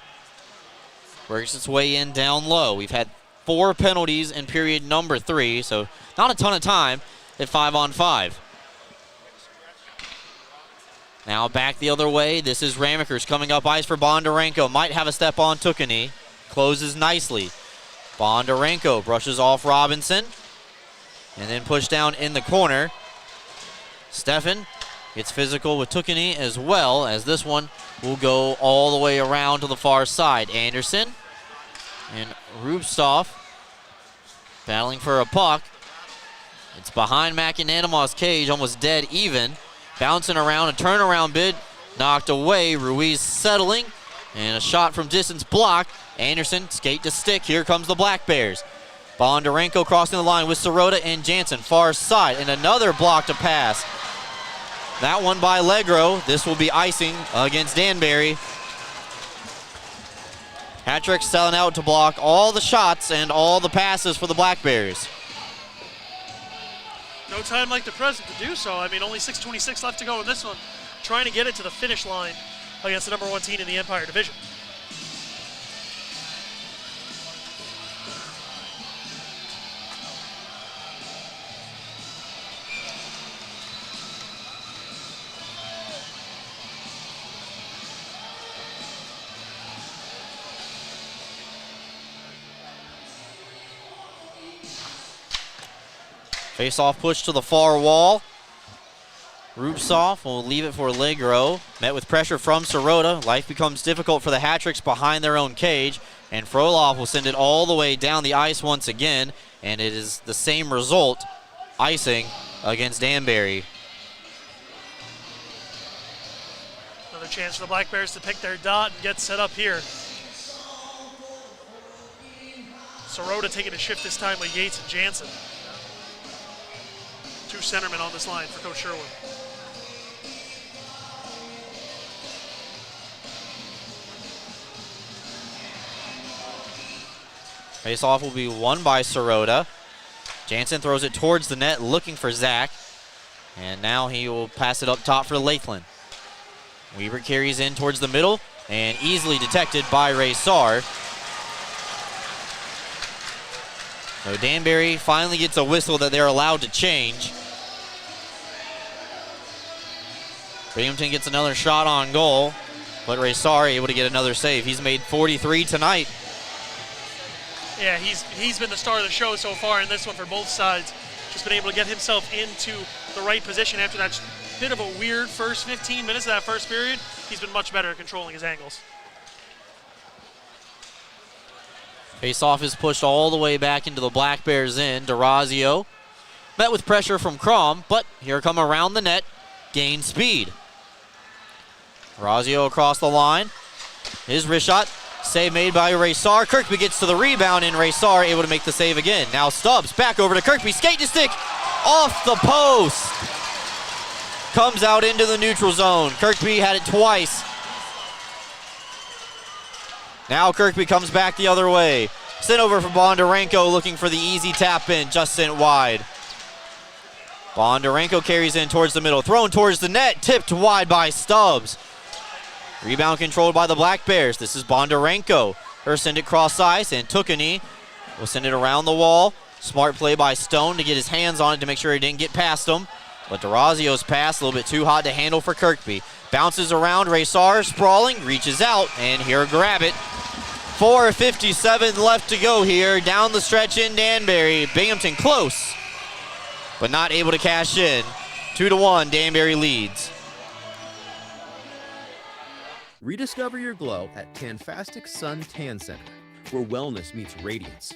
Speaker 1: Works its way in down low. We've had 4 penalties in period number 3, so not a ton of time at 5-on-5. Now back the other way. This is Ramekers coming up ice for Bondarenko. Might have a step on Tukani. Closes nicely. Bondarenko brushes off Robinson. And then pushed down in the corner. Steffen gets physical with Tukani as well, as this one will go all the way around to the far side. Anderson and Rubstov battling for a puck. It's behind McAnanimaw's cage, almost dead even. Bouncing around, a turnaround bid knocked away. Ruiz settling, and a shot from distance blocked. Anderson skate to stick. Here comes the Black Bears. Bondarenko crossing the line with Sirota and Jansen, far side, and another block to pass. That one by Legro. This will be icing against Danbury. Hattrick selling out to block all the shots and all the passes for the Black Bears.
Speaker 15: No time like the present to do so. I mean, only 6:26 left to go in this one. Trying to get it to the finish line against the number 1 team in the Empire Division.
Speaker 1: Face-off push to the far wall. Rubtsov will leave it for Legro. Met with pressure from Sirota. Life becomes difficult for the Hattricks behind their own cage. And Frolov will send it all the way down the ice once again. And it is the same result, icing against Danbury.
Speaker 15: Another chance for the Black Bears to pick their dot and get set up here. Sirota taking a shift this time with Yates and Jansen. 2 centermen on this line for Coach Sherwood.
Speaker 1: Face-off will be won by Sirota. Jansen throws it towards the net, looking for Zach. And now he will pass it up top for Lathlen. Weaver carries in towards the middle and easily detected by Ray Sarr. So Danbury finally gets a whistle that they're allowed to change. Binghamton gets another shot on goal, but Ray Sarr able to get another save. He's made 43 tonight.
Speaker 15: Yeah, he's been the star of the show so far in this one for both sides. Just been able to get himself into the right position after that bit of a weird first 15 minutes of that first period. He's been much better at controlling his angles.
Speaker 1: Face-off is pushed all the way back into the Black Bears end. DeRazio met with pressure from Crom, but here come around the net, gain speed. DeRazio across the line. His wrist shot, save made by Ray Sarr. Kirkby gets to the rebound, and Ray Sarr able to make the save again. Now Stubbs back over to Kirkby, skate to stick, off the post. Comes out into the neutral zone. Kirkby had it twice. Now Kirkby comes back the other way. Sent over for Bondarenko, looking for the easy tap in, just sent wide. Bondarenko carries in towards the middle, thrown towards the net, tipped wide by Stubbs. Rebound controlled by the Black Bears. This is Bondarenko. Her send it cross ice, and Tukani will send it around the wall. Smart play by Stone to get his hands on it to make sure he didn't get past him. But DeRazio's pass a little bit too hot to handle for Kirkby. Bounces around, Ray Sarr sprawling, reaches out, and here grab it. 4:57 left to go here down the stretch in Danbury. Binghamton close, but not able to cash in. 2-1, Danbury leads.
Speaker 14: Rediscover your glow at Tanfastic Sun Tan Center, where wellness meets radiance.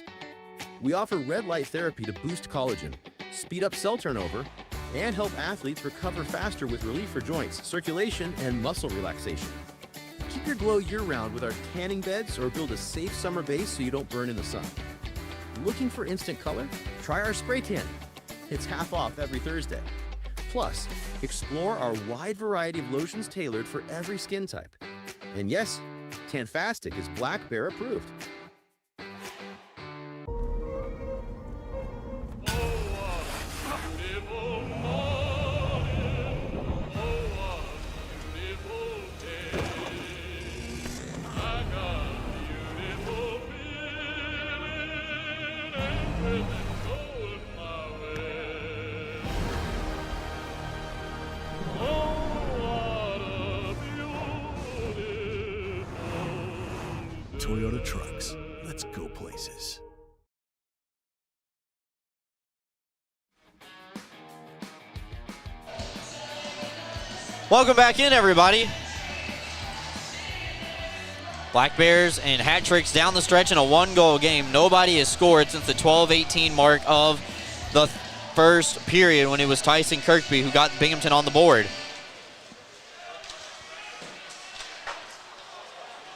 Speaker 14: We offer red light therapy to boost collagen, speed up cell turnover, and help athletes recover faster with relief for joints, circulation, and muscle relaxation. Keep your glow year-round with our tanning beds or build a safe summer base so you don't burn in the sun. Looking for instant color? Try our spray tan. It's half off every Thursday. Plus, explore our wide variety of lotions tailored for every skin type. And yes, Tanfastic is Black Bear approved.
Speaker 5: Toyota trucks. Let's go places.
Speaker 1: Welcome back in, everybody. Black Bears and hat tricks down the stretch in a one-goal game. Nobody has scored since the 12-18 mark of the first period when it was Tyson Kirkby who got Binghamton on the board.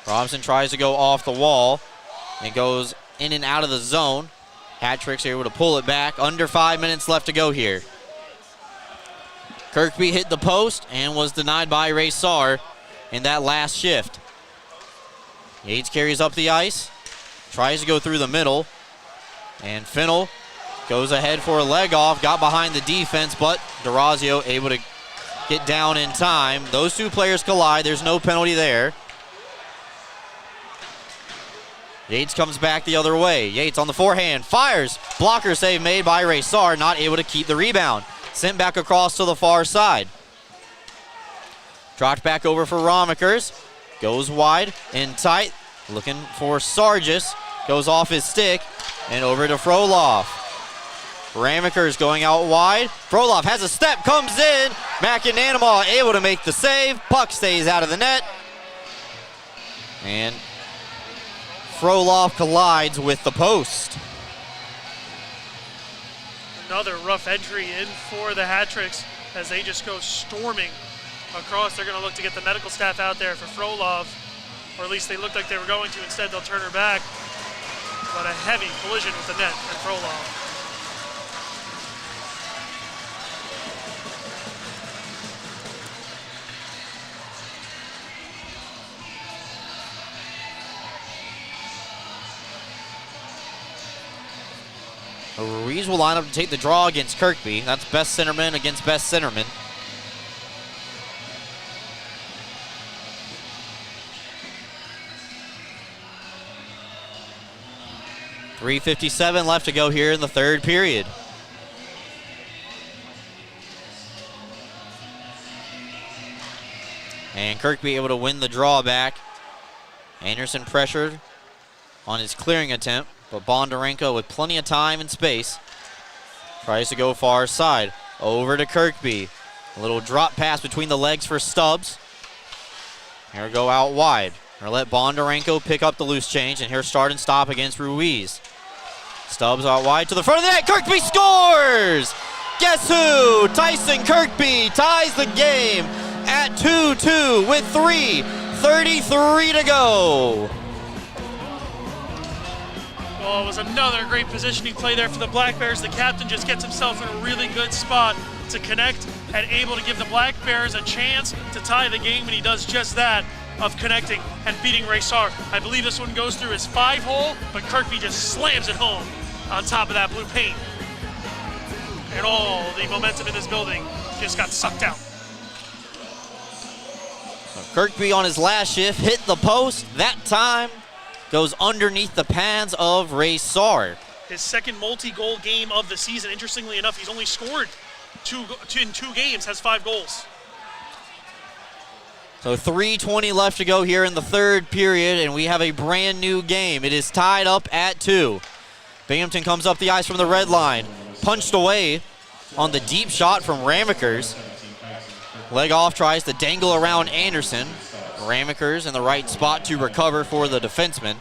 Speaker 1: Robinson tries to go off the wall. It goes in and out of the zone. Hat tricks are able to pull it back. Under 5 minutes left to go here. Kirkby hit the post and was denied by Ray Sarr in that last shift. Yates carries up the ice, tries to go through the middle, and Finnell goes ahead for a leg off, got behind the defense, but DeRazio able to get down in time. Those two players collide, there's no penalty there. Yates comes back the other way. Yates on the forehand, fires, blocker save made by Ray Sarr, not able to keep the rebound. Sent back across to the far side. Dropped back over for Romikers. Goes wide and tight. Looking for Sargis. Goes off his stick and over to Frolov. Ramikers going out wide. Frolov has a step, comes in. McAnanama able to make the save. Puck stays out of the net. And Frolov collides with the post.
Speaker 15: Another rough entry in for the hat tricks as they just go storming across. They're going to look to get the medical staff out there for Frolov, or at least they looked like they were going to. Instead, they'll turn her back. But a heavy collision with the net and Frolov.
Speaker 1: Ruiz will line up to take the draw against Kirkby. That's best centerman against best centerman. .357 left to go here in the third period. And Kirkby able to win the draw back. Anderson pressured on his clearing attempt, but Bondarenko with plenty of time and space tries to go far side. Over to Kirkby. A little drop pass between the legs for Stubbs. Here we go out wide. We're gonna let Bondarenko pick up the loose change, and here start and stop against Ruiz. Stubbs out wide to the front of the net. Kirkby scores! Guess who? Tyson Kirkby ties the game at 2-2 with 3:33 to go.
Speaker 15: Well, it was another great positioning play there for the Black Bears. The captain just gets himself in a really good spot to connect and able to give the Black Bears a chance to tie the game, and he does just that, of connecting and beating Ray Sarr. I believe this one goes through his 5-hole, but Kirkby just slams it home on top of that blue paint. And all the momentum in this building just got sucked out.
Speaker 1: Kirkby on his last shift hit the post. That time goes underneath the pads of Ray Sarr.
Speaker 15: His second multi-goal game of the season. Interestingly enough, he's only scored in two games, has 5 goals.
Speaker 1: So 3:20 left to go here in the third period, and we have a brand new game. It is tied up at 2. Binghamton comes up the ice from the red line. Punched away on the deep shot from Ramikers. Leg off tries to dangle around Anderson. Ramikers in the right spot to recover for the defenseman.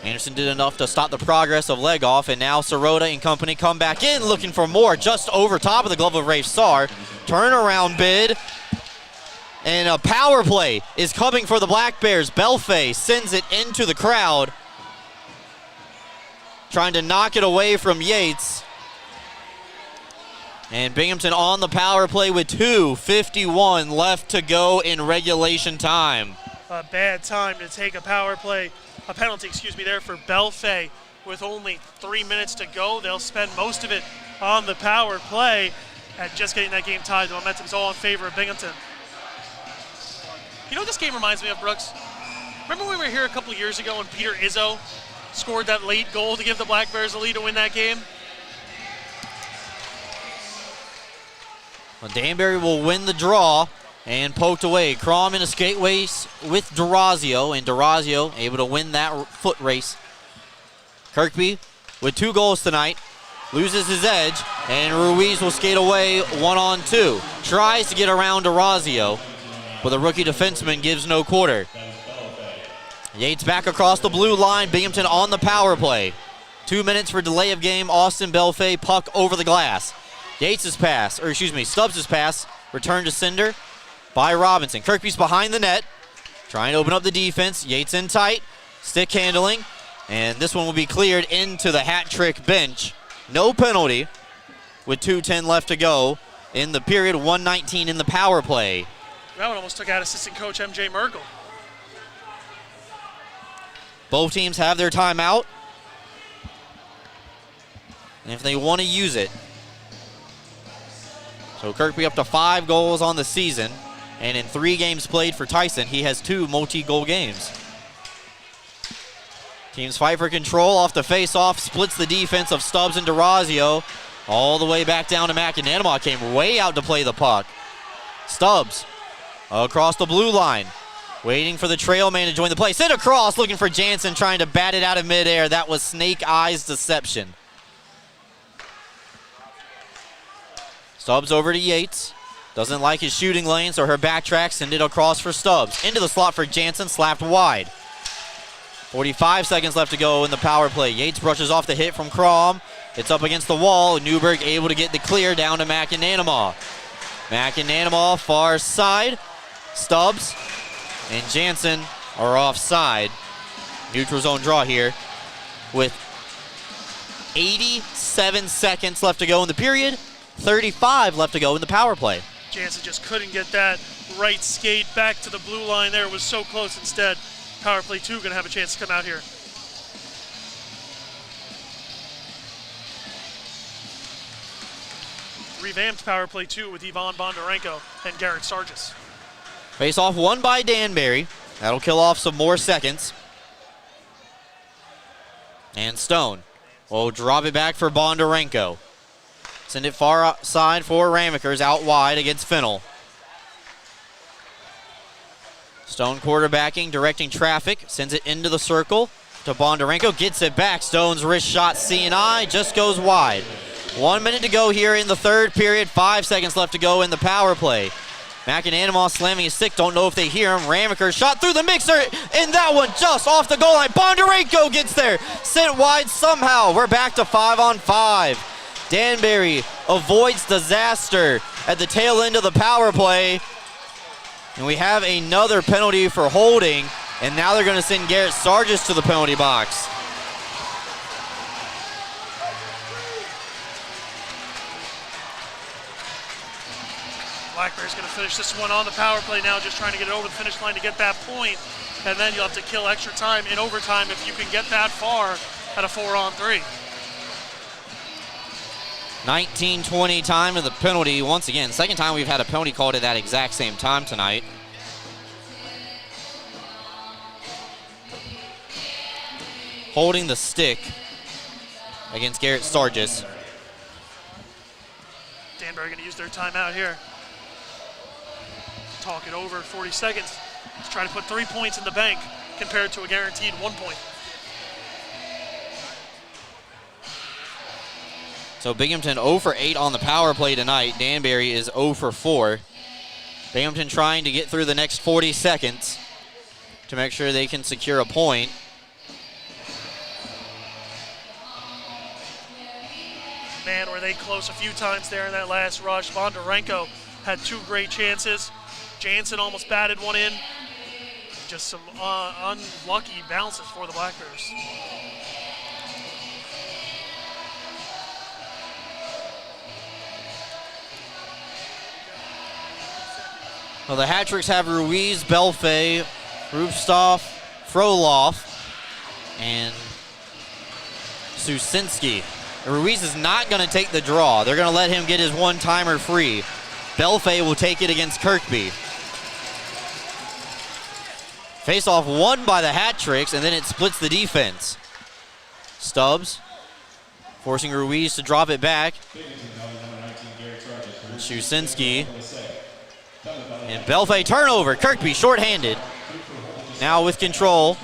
Speaker 1: Anderson did enough to stop the progress of leg off, and now Sirota and company come back in looking for more, just over top of the glove of Ray Sarr. Turnaround bid, and a power play is coming for the Black Bears. Belfay sends it into the crowd, trying to knock it away from Yates. And Binghamton on the power play with 2:51 left to go in regulation time.
Speaker 15: A bad time to take a penalty there for Belfay with only 3 minutes to go. They'll spend most of it on the power play and just getting that game tied. The momentum's all in favor of Binghamton. You know what this game reminds me of, Brooks? Remember when we were here a couple years ago when Peter Izzo scored that late goal to give the Black Bears the lead to win that game?
Speaker 1: Well, Danbury will win the draw and poked away. Crom in a skate race with Durazio, and Durazio able to win that foot race. Kirkby with 2 goals tonight, loses his edge, and Ruiz will skate away 1-on-2. Tries to get around Durazio, but the rookie defenseman gives no quarter. Yates back across the blue line, Binghamton on the power play. 2 minutes for delay of game, Austin Belfay, puck over the glass. Stubbs' pass, returned to Cinder by Robinson. Kirkby's behind the net, trying to open up the defense. Yates in tight, stick handling, and this one will be cleared into the hat trick bench. No penalty with 2:10 left to go in the period, 1:19 in the power play.
Speaker 15: That one almost took out assistant coach MJ Merkel.
Speaker 1: Both teams have their timeout, and if they want to use it. So Kirkby up to 5 goals on the season, and in 3 games played for Tyson, he has 2 multi-goal games. Teams fight for control off the face-off, splits the defense of Stubbs and Durazio, all the way back down to McAnanama, came way out to play the puck. Stubbs across the blue line, waiting for the trail man to join the play. Sent across, looking for Jansen, trying to bat it out of midair. That was snake eyes deception. Stubbs over to Yates. Doesn't like his shooting lane, so her backtrack, send it across for Stubbs. Into the slot for Jansen, slapped wide. 45 seconds left to go in the power play. Yates brushes off the hit from Crom. It's up against the wall. Newberg able to get the clear down to McAnanama. McAnanama far side. Stubbs and Jansen are offside. Neutral zone draw here with 87 seconds left to go in the period. 35 left to go in the power play.
Speaker 15: Jansen just couldn't get that right skate back to the blue line there. It was so close instead. Power play 2 going to have a chance to come out here. Revamped power play 2 with Ivan Bondarenko and Garrett Sargis.
Speaker 1: Face off won by Danbury. That'll kill off some more seconds. And Stone will drop it back for Bondarenko. Send it far outside for Ramekers, out wide against Fennell. Stone quarterbacking, directing traffic, sends it into the circle to Bondarenko, gets it back. Stone's wrist shot, C&I, just goes wide. 1 minute to go here in the third period, 5 seconds left to go in the power play. McAnanama slamming his stick, don't know if they hear him. Ramekers shot through the mixer, and that one just off the goal line. Bondarenko gets there, sent wide somehow. We're back to 5-on-5. Danbury avoids disaster at the tail end of the power play. And we have another penalty for holding, and now they're going to send Garrett Sargis to the penalty box.
Speaker 15: Black Bear's going to finish this one on the power play now, just trying to get it over the finish line to get that point, and then you'll have to kill extra time in overtime if you can get that far at a 4-on-3.
Speaker 1: 19-20 time of the penalty. Once again, second time we've had a penalty called at that exact same time tonight. Holding the stick against Garrett Sargis.
Speaker 15: Danbury going to use their timeout here. Talk it over, 40 seconds. Let's try to put 3 points in the bank compared to a guaranteed 1 point.
Speaker 1: So Binghamton 0 for 8 on the power play tonight. Danbury is 0 for 4. Binghamton trying to get through the next 40 seconds to make sure they can secure a point.
Speaker 15: Man, were they close a few times there in that last rush. Bondarenko had 2 great chances. Jansen almost batted one in. Just some unlucky bounces for the Black Bears.
Speaker 1: Well, the hat-tricks have Ruiz, Belfay, Rufstoff, Froloff, and Susinski. Ruiz is not going to take the draw. They're going to let him get his one-timer free. Belfay will take it against Kirkby. Face-off won by the hat-tricks, and then it splits the defense. Stubbs forcing Ruiz to drop it back. Susinski And Belfay turnover. Kirkby shorthanded. Now with control.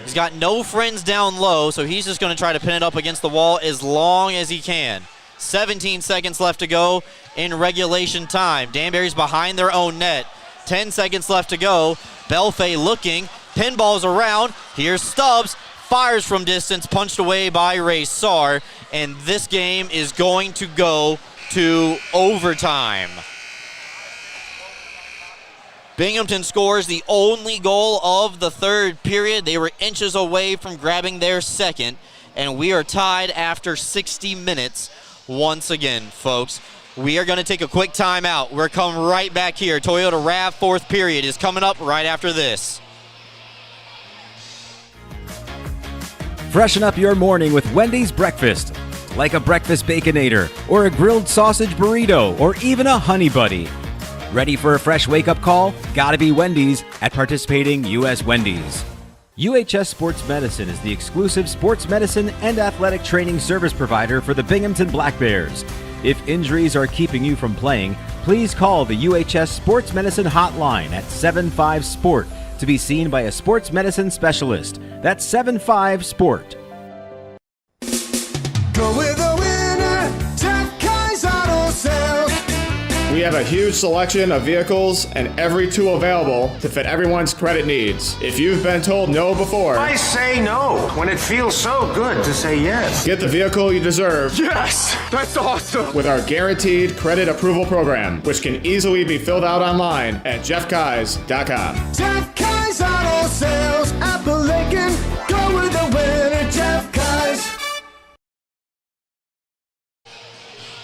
Speaker 1: He's got no friends down low, so he's just going to try to pin it up against the wall as long as he can. 17 seconds left to go in regulation time. Danbury's behind their own net. 10 seconds left to go. Belfay looking. Pinballs around. Here's Stubbs. Fires from distance, punched away by Ray Sarr. And this game is going to go to overtime. Binghamton scores the only goal of the third period. They were inches away from grabbing their second, and we are tied after 60 minutes once again, folks. We are going to take a quick timeout. We're coming right back here. Toyota RAV fourth period is coming up right after this.
Speaker 4: Freshen up your morning with Wendy's breakfast, like a breakfast Baconator, or a grilled sausage burrito, or even a honey buddy. Ready for a fresh wake-up call? Gotta be Wendy's at participating U.S. Wendy's. UHS Sports Medicine is the exclusive sports medicine and athletic training service provider for the Binghamton Black Bears. If injuries are keeping you from playing, please call the UHS Sports Medicine hotline at 75-SPORT to be seen by a sports medicine specialist. That's 75-SPORT.
Speaker 3: Go with the winner, Jeff Kai's Auto Sales.
Speaker 2: We have a huge selection of vehicles and every tool available to fit everyone's credit needs. If you've been told no before,
Speaker 6: I say no when it feels so good to say yes.
Speaker 2: Get the vehicle you deserve.
Speaker 6: Yes, that's awesome.
Speaker 2: With our guaranteed credit approval program, which can easily be filled out online at jeffkais.com.
Speaker 3: Jeff Kai's Auto Sales, Appalachian. Go with the winner, Jeff Kai's.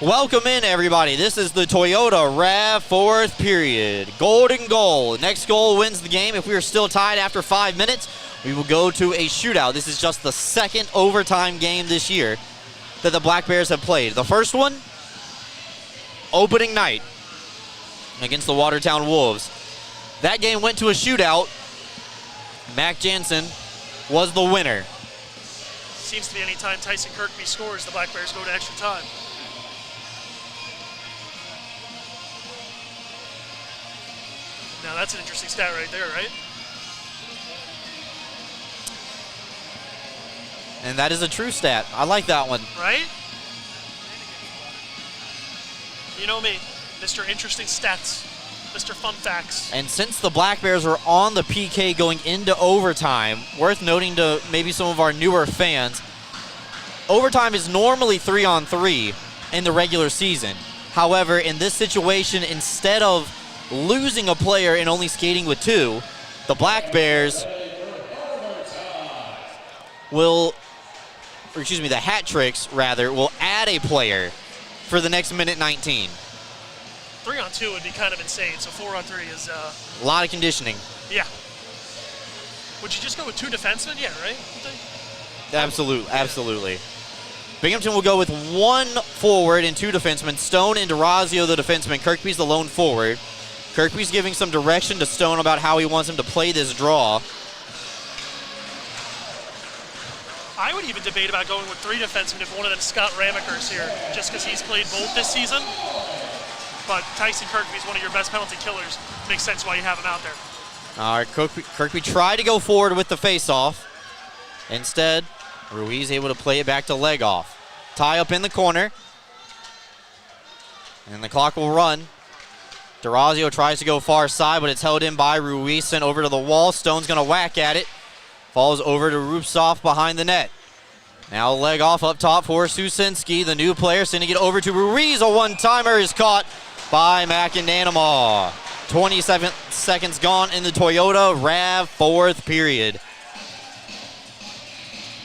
Speaker 1: Welcome in, everybody. This is the Toyota RAV fourth period. Golden goal. Next goal wins the game. If we are still tied after 5 minutes, we will go to a shootout. This is just the second overtime game this year that the Black Bears have played. The first one, opening night against the Watertown Wolves. That game went to a shootout. Mac Jansen was the winner.
Speaker 15: Seems to be any time Tyson Kirkby scores, the Black Bears go to extra time. Now that's an interesting stat right there, right?
Speaker 1: And that is a true stat. I like that one.
Speaker 15: Right? You know me, Mr. Interesting Stats, Mr. Fun Facts.
Speaker 1: And since the Black Bears are on the PK going into overtime, worth noting to maybe some of our newer fans, overtime is normally 3-on-3 in the regular season. However, in this situation, instead of losing a player and only skating with 2, the Black Bears will, or excuse me, the Hat Tricks, rather, will add a player for the next minute 19.
Speaker 15: 3-on-2 would be kind of insane, so 4-on-3 is...
Speaker 1: a lot of conditioning.
Speaker 15: Yeah. Would you just go with 2 defensemen? Yeah, right?
Speaker 1: Absolutely. Binghamton will go with 1 forward and 2 defensemen. Stone and DeRazio, the defenseman. Kirkby's the lone forward. Kirkby's giving some direction to Stone about how he wants him to play this draw.
Speaker 15: I would even debate about going with 3 defensemen if one of them is Scott Ramaker's here, just because he's played both this season. But Tyson Kirkby's one of your best penalty killers. Makes sense why you have him out there.
Speaker 1: All right, Kirkby tried to go forward with the faceoff. Instead, Ruiz able to play it back to Legoff. Tie up in the corner. And the clock will run. DeRazio tries to go far side, but it's held in by Ruiz, sent over to the wall. Stone's going to whack at it. Falls over to Rupsoff behind the net. Now Legoff up top for Susinski, the new player, sending it over to Ruiz. A one-timer is caught by McIndanamaw. 27 seconds gone in the Toyota RAV fourth period.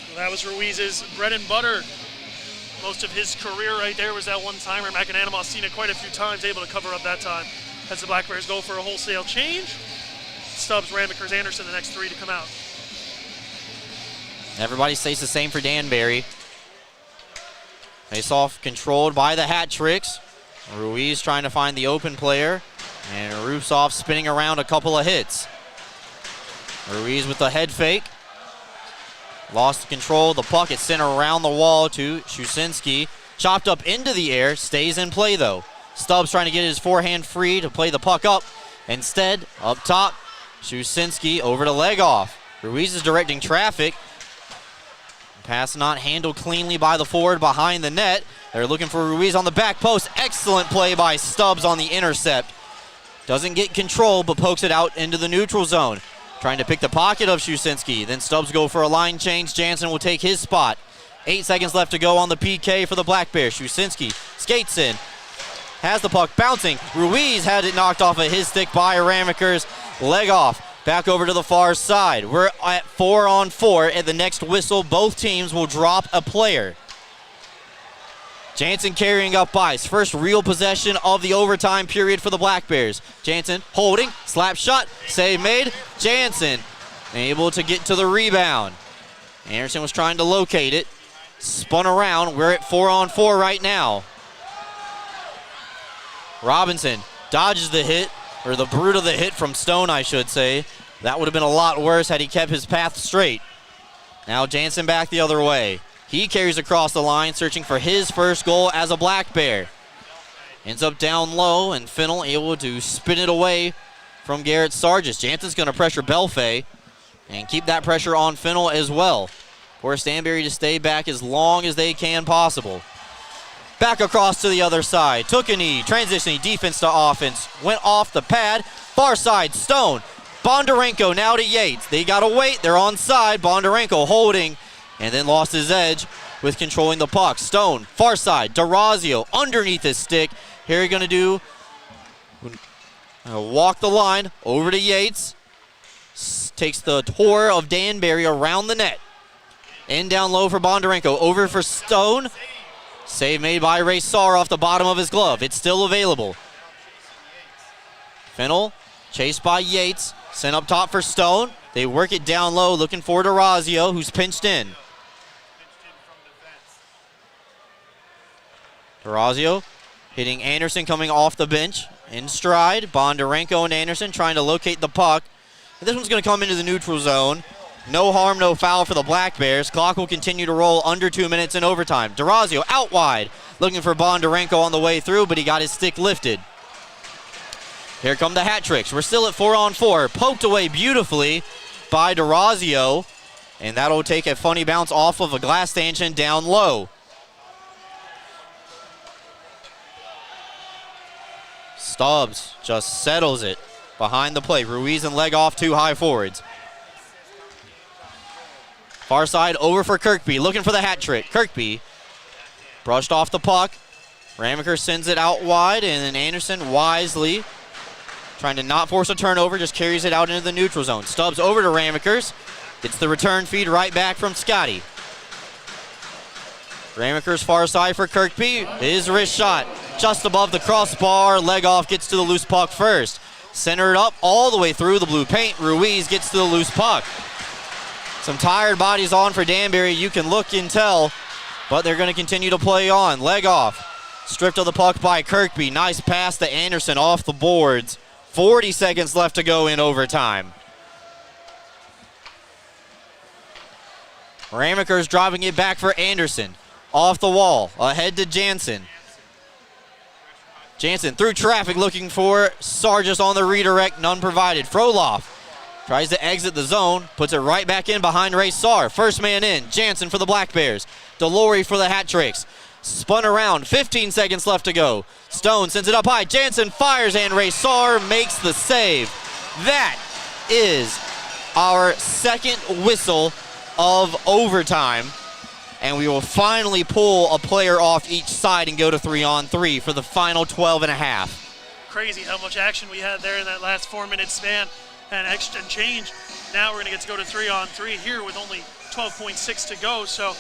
Speaker 15: Well, that was Ruiz's bread and butter. Most of his career right there was that one-timer. McIndanamaw's seen it quite a few times, able to cover up that time. As the Black Bears go for a wholesale change. Stubbs, Ramekers, Anderson, the next 3 to come out.
Speaker 1: Everybody stays the same for Danbury. Face-off controlled by the Hat Tricks. Ruiz trying to find the open player. And Rupsoff spinning around a couple of hits. Ruiz with the head fake. Lost control. The puck is sent around the wall to Shusinski. Chopped up into the air. Stays in play, though. Stubbs trying to get his forehand free to play the puck up. Instead, up top, Shusinski over to Legoff. Ruiz is directing traffic. Pass not handled cleanly by the forward behind the net. They're looking for Ruiz on the back post. Excellent play by Stubbs on the intercept. Doesn't get control, but pokes it out into the neutral zone. Trying to pick the pocket of Shusinski. Then Stubbs go for a line change. Jansen will take his spot. 8 seconds left to go on the PK for the Black Bears. Shusinski skates in. Has the puck bouncing. Ruiz had it knocked off of his stick by Ramaker's. Legoff back over to the far side. We're at 4-on-4. At the next whistle, both teams will drop a player. Jansen carrying up ice. First real possession of the overtime period for the Black Bears. Jansen holding, slap shot, save made. Jansen able to get to the rebound. Anderson was trying to locate it. Spun around. We're at 4-on-4 right now. Robinson dodges the hit, or the brute of the hit from Stone, I should say. That would have been a lot worse had he kept his path straight. Now Jansen back the other way. He carries across the line, searching for his first goal as a Black Bear. Ends up down low, and Finnell able to spin it away from Garrett Sargis. Jansen's going to pressure Belfay and keep that pressure on Finnell as well. Force Danbury to stay back as long as they can possible. Back across to the other side. Took a knee, transitioning defense to offense. Went off the pad. Far side, Stone. Bondarenko now to Yates. They got to wait. They're on side. Bondarenko holding and then lost his edge with controlling the puck. Stone, far side. DeRazio underneath his stick. Here he's going to do walk the line over to Yates. Takes the tour of Danbury around the net. In down low for Bondarenko. Over for Stone. Save made by Ray Saar off the bottom of his glove. It's still available. Finnell chased by Yates. Sent up top for Stone. They work it down low looking for DeRazio, who's pinched in. DeRazio hitting Anderson coming off the bench. In stride. Bondarenko and Anderson trying to locate the puck. This one's going to come into the neutral zone. No harm, no foul for the Black Bears. Clock will continue to roll under 2 minutes in overtime. DeRazio out wide, looking for Bondarenko on the way through, but he got his stick lifted. Here come the hat tricks. We're still at 4-on-4. Poked away beautifully by DeRazio, and that'll take a funny bounce off of a glass stanchion down low. Stubbs just settles it behind the plate. Ruiz and Legoff, two high forwards. Far side over for Kirkby, looking for the hat trick. Kirkby brushed off the puck. Ramaker sends it out wide, and then Anderson wisely, trying to not force a turnover, just carries it out into the neutral zone. Stubbs over to Ramakers. Gets the return feed right back from Scotty. Ramaker's far side for Kirkby. His wrist shot just above the crossbar. Legoff gets to the loose puck first. Centered up all the way through the blue paint. Ruiz gets to the loose puck. Some tired bodies on for Danbury. You can look and tell, but they're going to continue to play on. Legoff stripped of the puck by Kirkby. Nice pass to Anderson off the boards. 40 seconds left to go in overtime. Ramaker's driving it back for Anderson. Off the wall, ahead to Jansen. Jansen through traffic looking for Sargis on the redirect, none provided. Froloff tries to exit the zone, puts it right back in behind Ray Saar. First man in, Jansen for the Black Bears. Delory for the hat tricks. Spun around, 15 seconds left to go. Stone sends it up high, Jansen fires and Ray Saar makes the save. That is our second whistle of overtime. And we will finally pull a player off each side and go to 3-on-3 for the final 12 and a half.
Speaker 15: Crazy how much action we had there in that last 4-minute span and extra change. Now we're going to get to go to 3-on-3 here with only 12.6 to go. So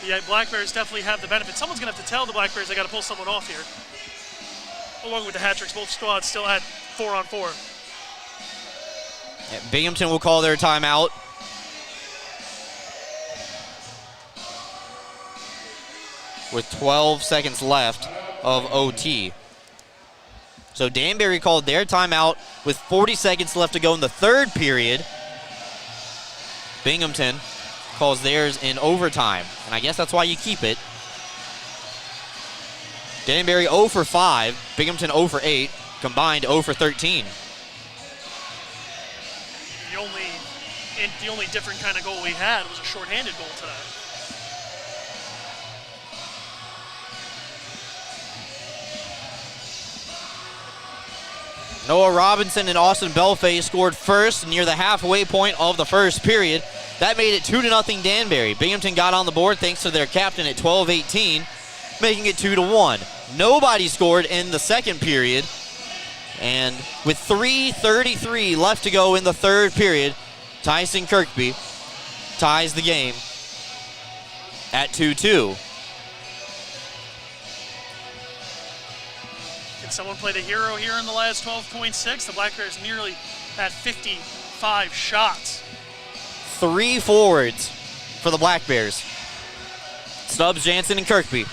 Speaker 15: the Black Bears definitely have the benefit. Someone's going to have to tell the Black Bears they got to pull someone off here. Along with the hat tricks, both squads still at 4-on-4.
Speaker 1: Yeah, Binghamton will call their timeout. With 12 seconds left of OT. So Danbury called their timeout with 40 seconds left to go in the third period. Binghamton calls theirs in overtime, and I guess that's why you keep it. Danbury 0 for 5, Binghamton 0 for 8, combined 0 for 13.
Speaker 15: the only different kind of goal we had was a shorthanded goal today.
Speaker 1: Noah Robinson and Austin Belfay scored first near the halfway point of the first period. That made it 2-0 Danbury. Binghamton got on the board thanks to their captain at 12:18, making it 2-1. Nobody scored in the second period. And with 3:33 left to go in the third period, Tyson Kirkby ties the game at 2-2.
Speaker 15: Can someone play the hero here in the last 12.6? The Black Bears nearly at 55 shots.
Speaker 1: 3 forwards for the Black Bears. Stubbs, Jansen, and Kirkby.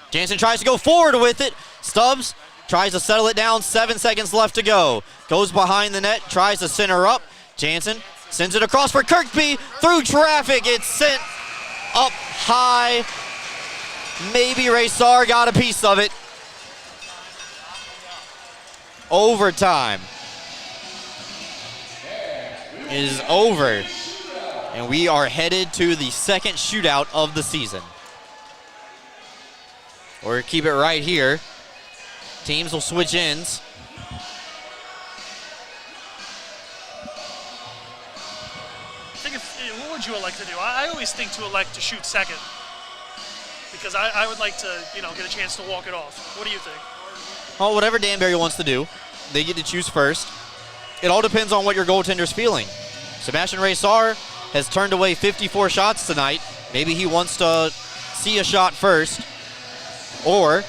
Speaker 1: Jansen tries to go forward with it. Stubbs tries to settle it down. 7 seconds left to go. Goes behind the net, tries to center up. Jansen sends it across for Kirkby. Through traffic, it's sent up high. Maybe Ray Sarr got a piece of it. Overtime is over, and we are headed to the second shootout of the season. Or keep it right here. Teams will switch ends.
Speaker 15: What would you elect to do? I always think to elect to shoot second because I would like to, get a chance to walk it off. What do you think?
Speaker 1: Well, whatever Danbury wants to do, they get to choose first. It all depends on what your goaltender's feeling. Sebastian Ray Sarr has turned away 54 shots tonight. Maybe he wants to see a shot first, or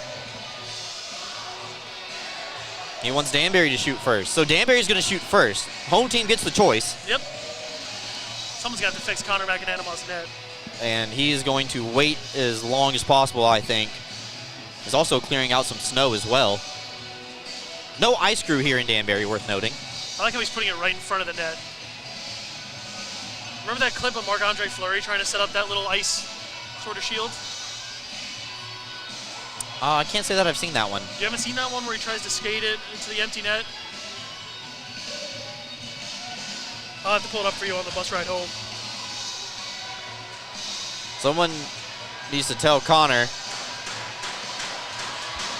Speaker 1: he wants Danbury to shoot first. So Danbury's going to shoot first. Home team gets the choice.
Speaker 15: Yep. Someone's got to fix Connor McAnanima's net.
Speaker 1: And he is going to wait as long as possible, I think. He's also clearing out some snow as well. No ice crew here in Danbury, worth noting.
Speaker 15: I like how he's putting it right in front of the net. Remember that clip of Marc-Andre Fleury trying to set up that little ice sort of shield?
Speaker 1: I can't say that I've seen that one.
Speaker 15: You haven't seen that one where he tries to skate it into the empty net? I'll have to pull it up for you on the bus ride home.
Speaker 1: Someone needs to tell Connor,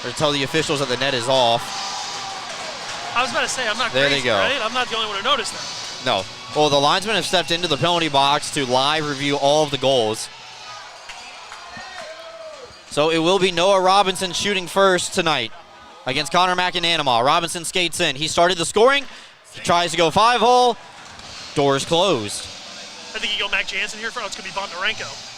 Speaker 1: or tell the officials that the net is off.
Speaker 15: I was about to say, I'm not
Speaker 1: there
Speaker 15: crazy,
Speaker 1: they go.
Speaker 15: Right? I'm not the only one who noticed that.
Speaker 1: No. Well, the linesmen have stepped into the penalty box to live review all of the goals. So it will be Noah Robinson shooting first tonight against Connor McAnanima. Robinson skates in. He started the scoring. He tries to go 5-hole. Doors closed.
Speaker 15: I think you go Mac Jansen here. It's going to be Bondarenko.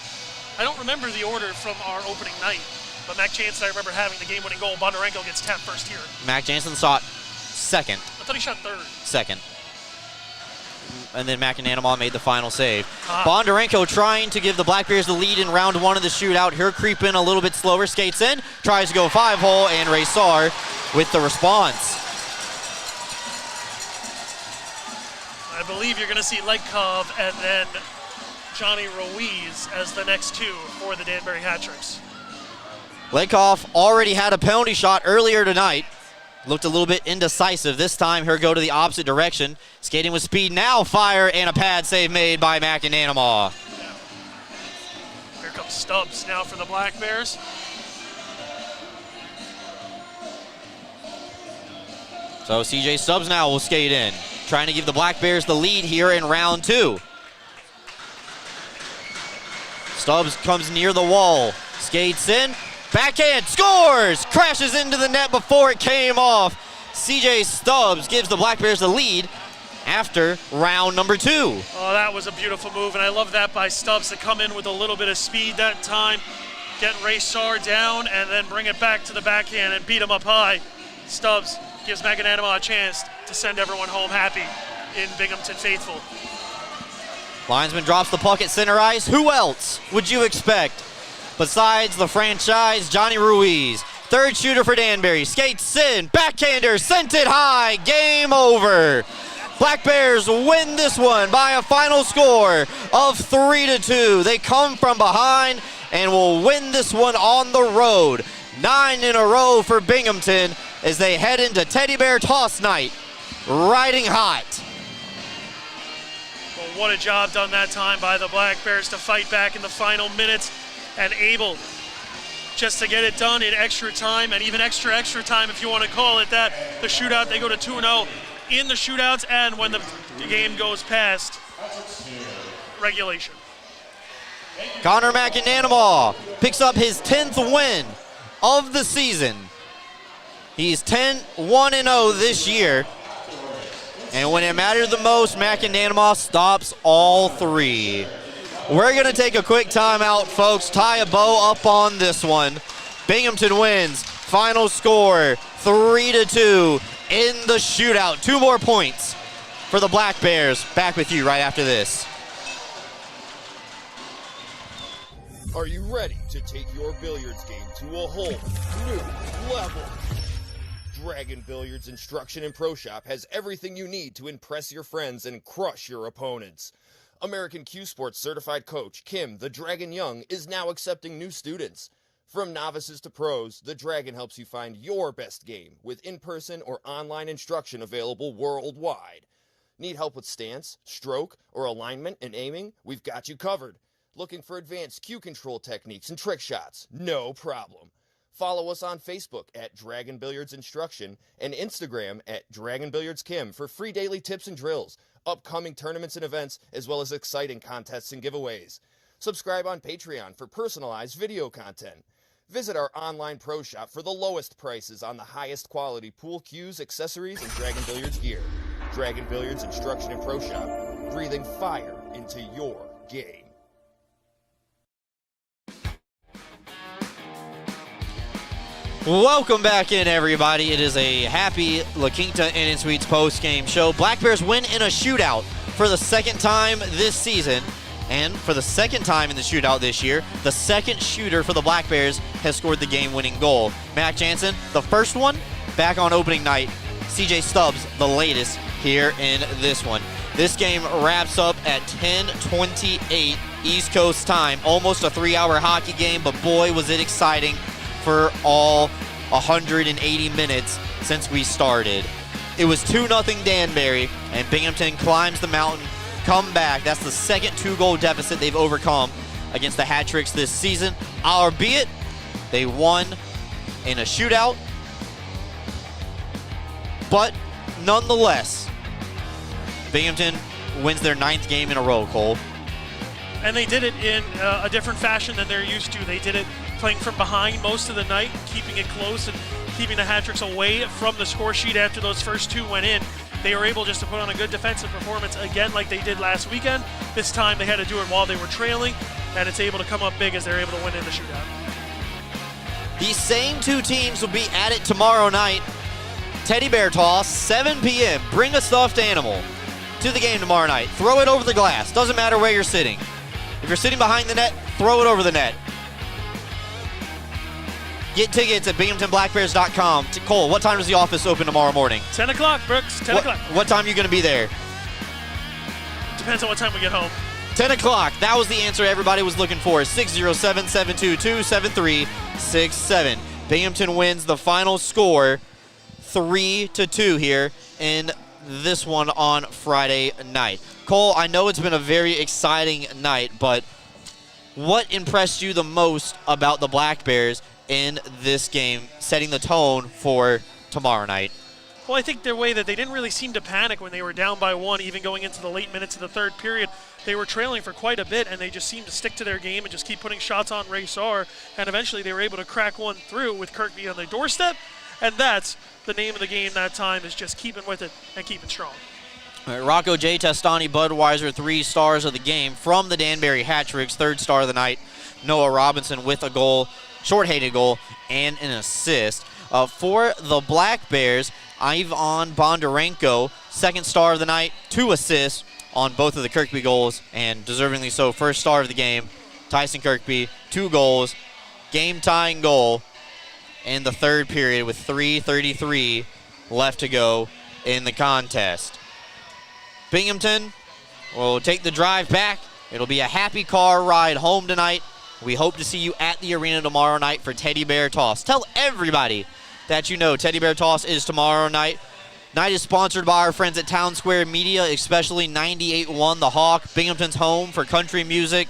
Speaker 15: I don't remember the order from our opening night, but Mac Jansen, I remember having the game-winning goal. Bondarenko gets tapped first here.
Speaker 1: Mac Jansen shot second.
Speaker 15: I thought he shot third.
Speaker 1: Second. And then McAnanima made the final save. Bondarenko trying to give the Black Bears the lead in round one of the shootout. Here creeping a little bit slower, skates in, tries to go 5-hole, and Ray Sarr with the response.
Speaker 15: I believe you're going to see Legkov and then Johnny Ruiz as the next two for the Danbury Hat-Tricks.
Speaker 1: Legkov already had a penalty shot earlier tonight. Looked a little bit indecisive. This time, he'll go to the opposite direction. Skating with speed now, fire, and a pad save made by McAnanima.
Speaker 15: Here comes Stubbs now for the Black Bears.
Speaker 1: So CJ Stubbs now will skate in, trying to give the Black Bears the lead here in round two. Stubbs comes near the wall, skates in, backhand, scores! Crashes into the net before it came off. CJ Stubbs gives the Black Bears the lead after round number two.
Speaker 15: Oh, that was a beautiful move, and I love that by Stubbs to come in with a little bit of speed that time, get Ray Sarr down, and then bring it back to the backhand and beat him up high. Stubbs gives McAnanima a chance to send everyone home happy in Binghamton faithful.
Speaker 1: Linesman drops the puck at center ice. Who else would you expect besides the franchise Johnny Ruiz? Third shooter for Danbury. Skates in, backhander, sent it high. Game over. Black Bears win this one by a final score of 3-2. They come from behind and will win this one on the road. 9 in a row for Binghamton as they head into Teddy Bear Toss Night, riding hot.
Speaker 15: Well, what a job done that time by the Black Bears to fight back in the final minutes and able just to get it done in extra time, and even extra time if you want to call it that. The shootout, they go to 2-0 in the shootouts and when the game goes past regulation.
Speaker 1: Connor McInanamaw picks up his 10th win of the season. He's 1-0 this year. And when it mattered the most, McInanamaw stops all three. We're going to take a quick timeout, folks. Tie a bow up on this one. Binghamton wins. Final score, 3-2 in the shootout. 2 more points for the Black Bears. Back with you right after this.
Speaker 18: Are you ready to take your billiards game to a whole new level? Dragon Billiards Instruction and Pro Shop has everything you need to impress your friends and crush your opponents. American Q Sports certified coach Kim the Dragon Young is now accepting new students. From novices to pros, the Dragon helps you find your best game with in-person or online instruction available worldwide. Need help with stance, stroke, or alignment and aiming? We've got you covered. Looking for advanced cue control techniques and trick shots? No problem. Follow us on Facebook at Dragon Billiards Instruction and Instagram at Dragon Billiards Kim for free daily tips and drills, upcoming tournaments and events, as well as exciting contests and giveaways. Subscribe on Patreon for personalized video content. Visit our online pro shop for the lowest prices on the highest quality pool cues, accessories, and Dragon Billiards gear. Dragon Billiards Instruction and Pro Shop, breathing fire into your game.
Speaker 1: Welcome back in, everybody. It is a happy La Quinta Inn and Suites post-game show. Black Bears win in a shootout for the second time this season. And for the second time in the shootout this year, the second shooter for the Black Bears has scored the game-winning goal. Mac Jansen, the first one, back on opening night. CJ Stubbs, the latest here in this one. This game wraps up at 10:28 East Coast time. Almost a 3-hour hockey game, but boy, was it exciting for all 180 minutes since we started. It was 2-0 Danbury, and Binghamton climbs the mountain, come back. That's the second 2-goal deficit they've overcome against the Hat-Tricks this season. Albeit, they won in a shootout. But nonetheless, Binghamton wins their 9th game in a row, Cole.
Speaker 15: And they did it in a different fashion than they're used to. They did it playing from behind most of the night, keeping it close and keeping the Hat-Tricks away from the score sheet after those first 2 went in. They were able just to put on a good defensive performance again like they did last weekend. This time they had to do it while they were trailing, and it's able to come up big as they're able to win in the shootout.
Speaker 1: These same 2 teams will be at it tomorrow night. Teddy Bear Toss, 7 p.m. Bring a stuffed animal to the game tomorrow night. Throw it over the glass. Doesn't matter where you're sitting. If you're sitting behind the net, throw it over the net. Get tickets at BinghamtonBlackBears.com. Cole, what time does the office open tomorrow morning?
Speaker 15: 10 o'clock, Brooks. 10 o'clock.
Speaker 1: What time are you going to be there?
Speaker 15: Depends on what time we get home.
Speaker 1: 10 o'clock. That was the answer everybody was looking for. 607-722-7367. Binghamton wins the final score 3-2 here in this one on Friday night. Cole, I know it's been a very exciting night, but what impressed you the most about the Black Bears in this game, setting the tone for tomorrow night?
Speaker 15: Well, I think their way that they didn't really seem to panic when they were down by 1, even going into the late minutes of the third period. They were trailing for quite a bit, and they just seemed to stick to their game and just keep putting shots on Ray Saar, and eventually they were able to crack one through with Kirkby on their doorstep, and that's the name of the game that time, is just keeping with it and keeping strong.
Speaker 1: All right, Rocco J. Testani Budweiser, 3 stars of the game from the Danbury Hat-Tricks, 3rd star of the night. Noah Robinson with a goal, short-hated goal, and an assist. For the Black Bears, Ivan Bondarenko, 2nd star of the night, 2 assists on both of the Kirkby goals, and deservingly so, 1st star of the game. Tyson Kirkby, 2 goals, game-tying goal in the 3rd period with 3:33 left to go in the contest. Binghamton will take the drive back. It'll be a happy car ride home tonight. We hope to see you at the arena tomorrow night for Teddy Bear Toss. Tell everybody that you know, Teddy Bear Toss is tomorrow night. Night is sponsored by our friends at Town Square Media, especially 98.1 The Hawk, Binghamton's home for country music.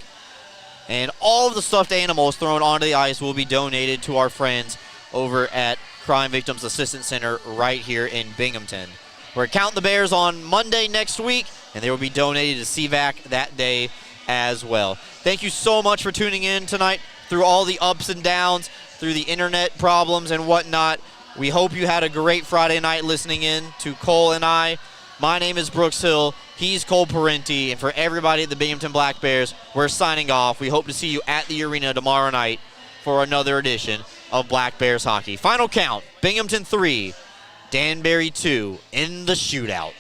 Speaker 1: And all of the stuffed animals thrown onto the ice will be donated to our friends over at Crime Victims Assistance Center right here in Binghamton. We're counting the Bears on Monday next week, and they will be donated to CVAC that day as well. Thank you so much for tuning in tonight through all the ups and downs, through the internet problems and whatnot. We hope you had a great Friday night listening in to Cole and I. My name is Brooks Hill. He's Cole Parenti. And for everybody at the Binghamton Black Bears, we're signing off. We hope to see you at the arena tomorrow night for another edition of Black Bears Hockey. Final count, Binghamton 3, Danbury 2 in the shootout.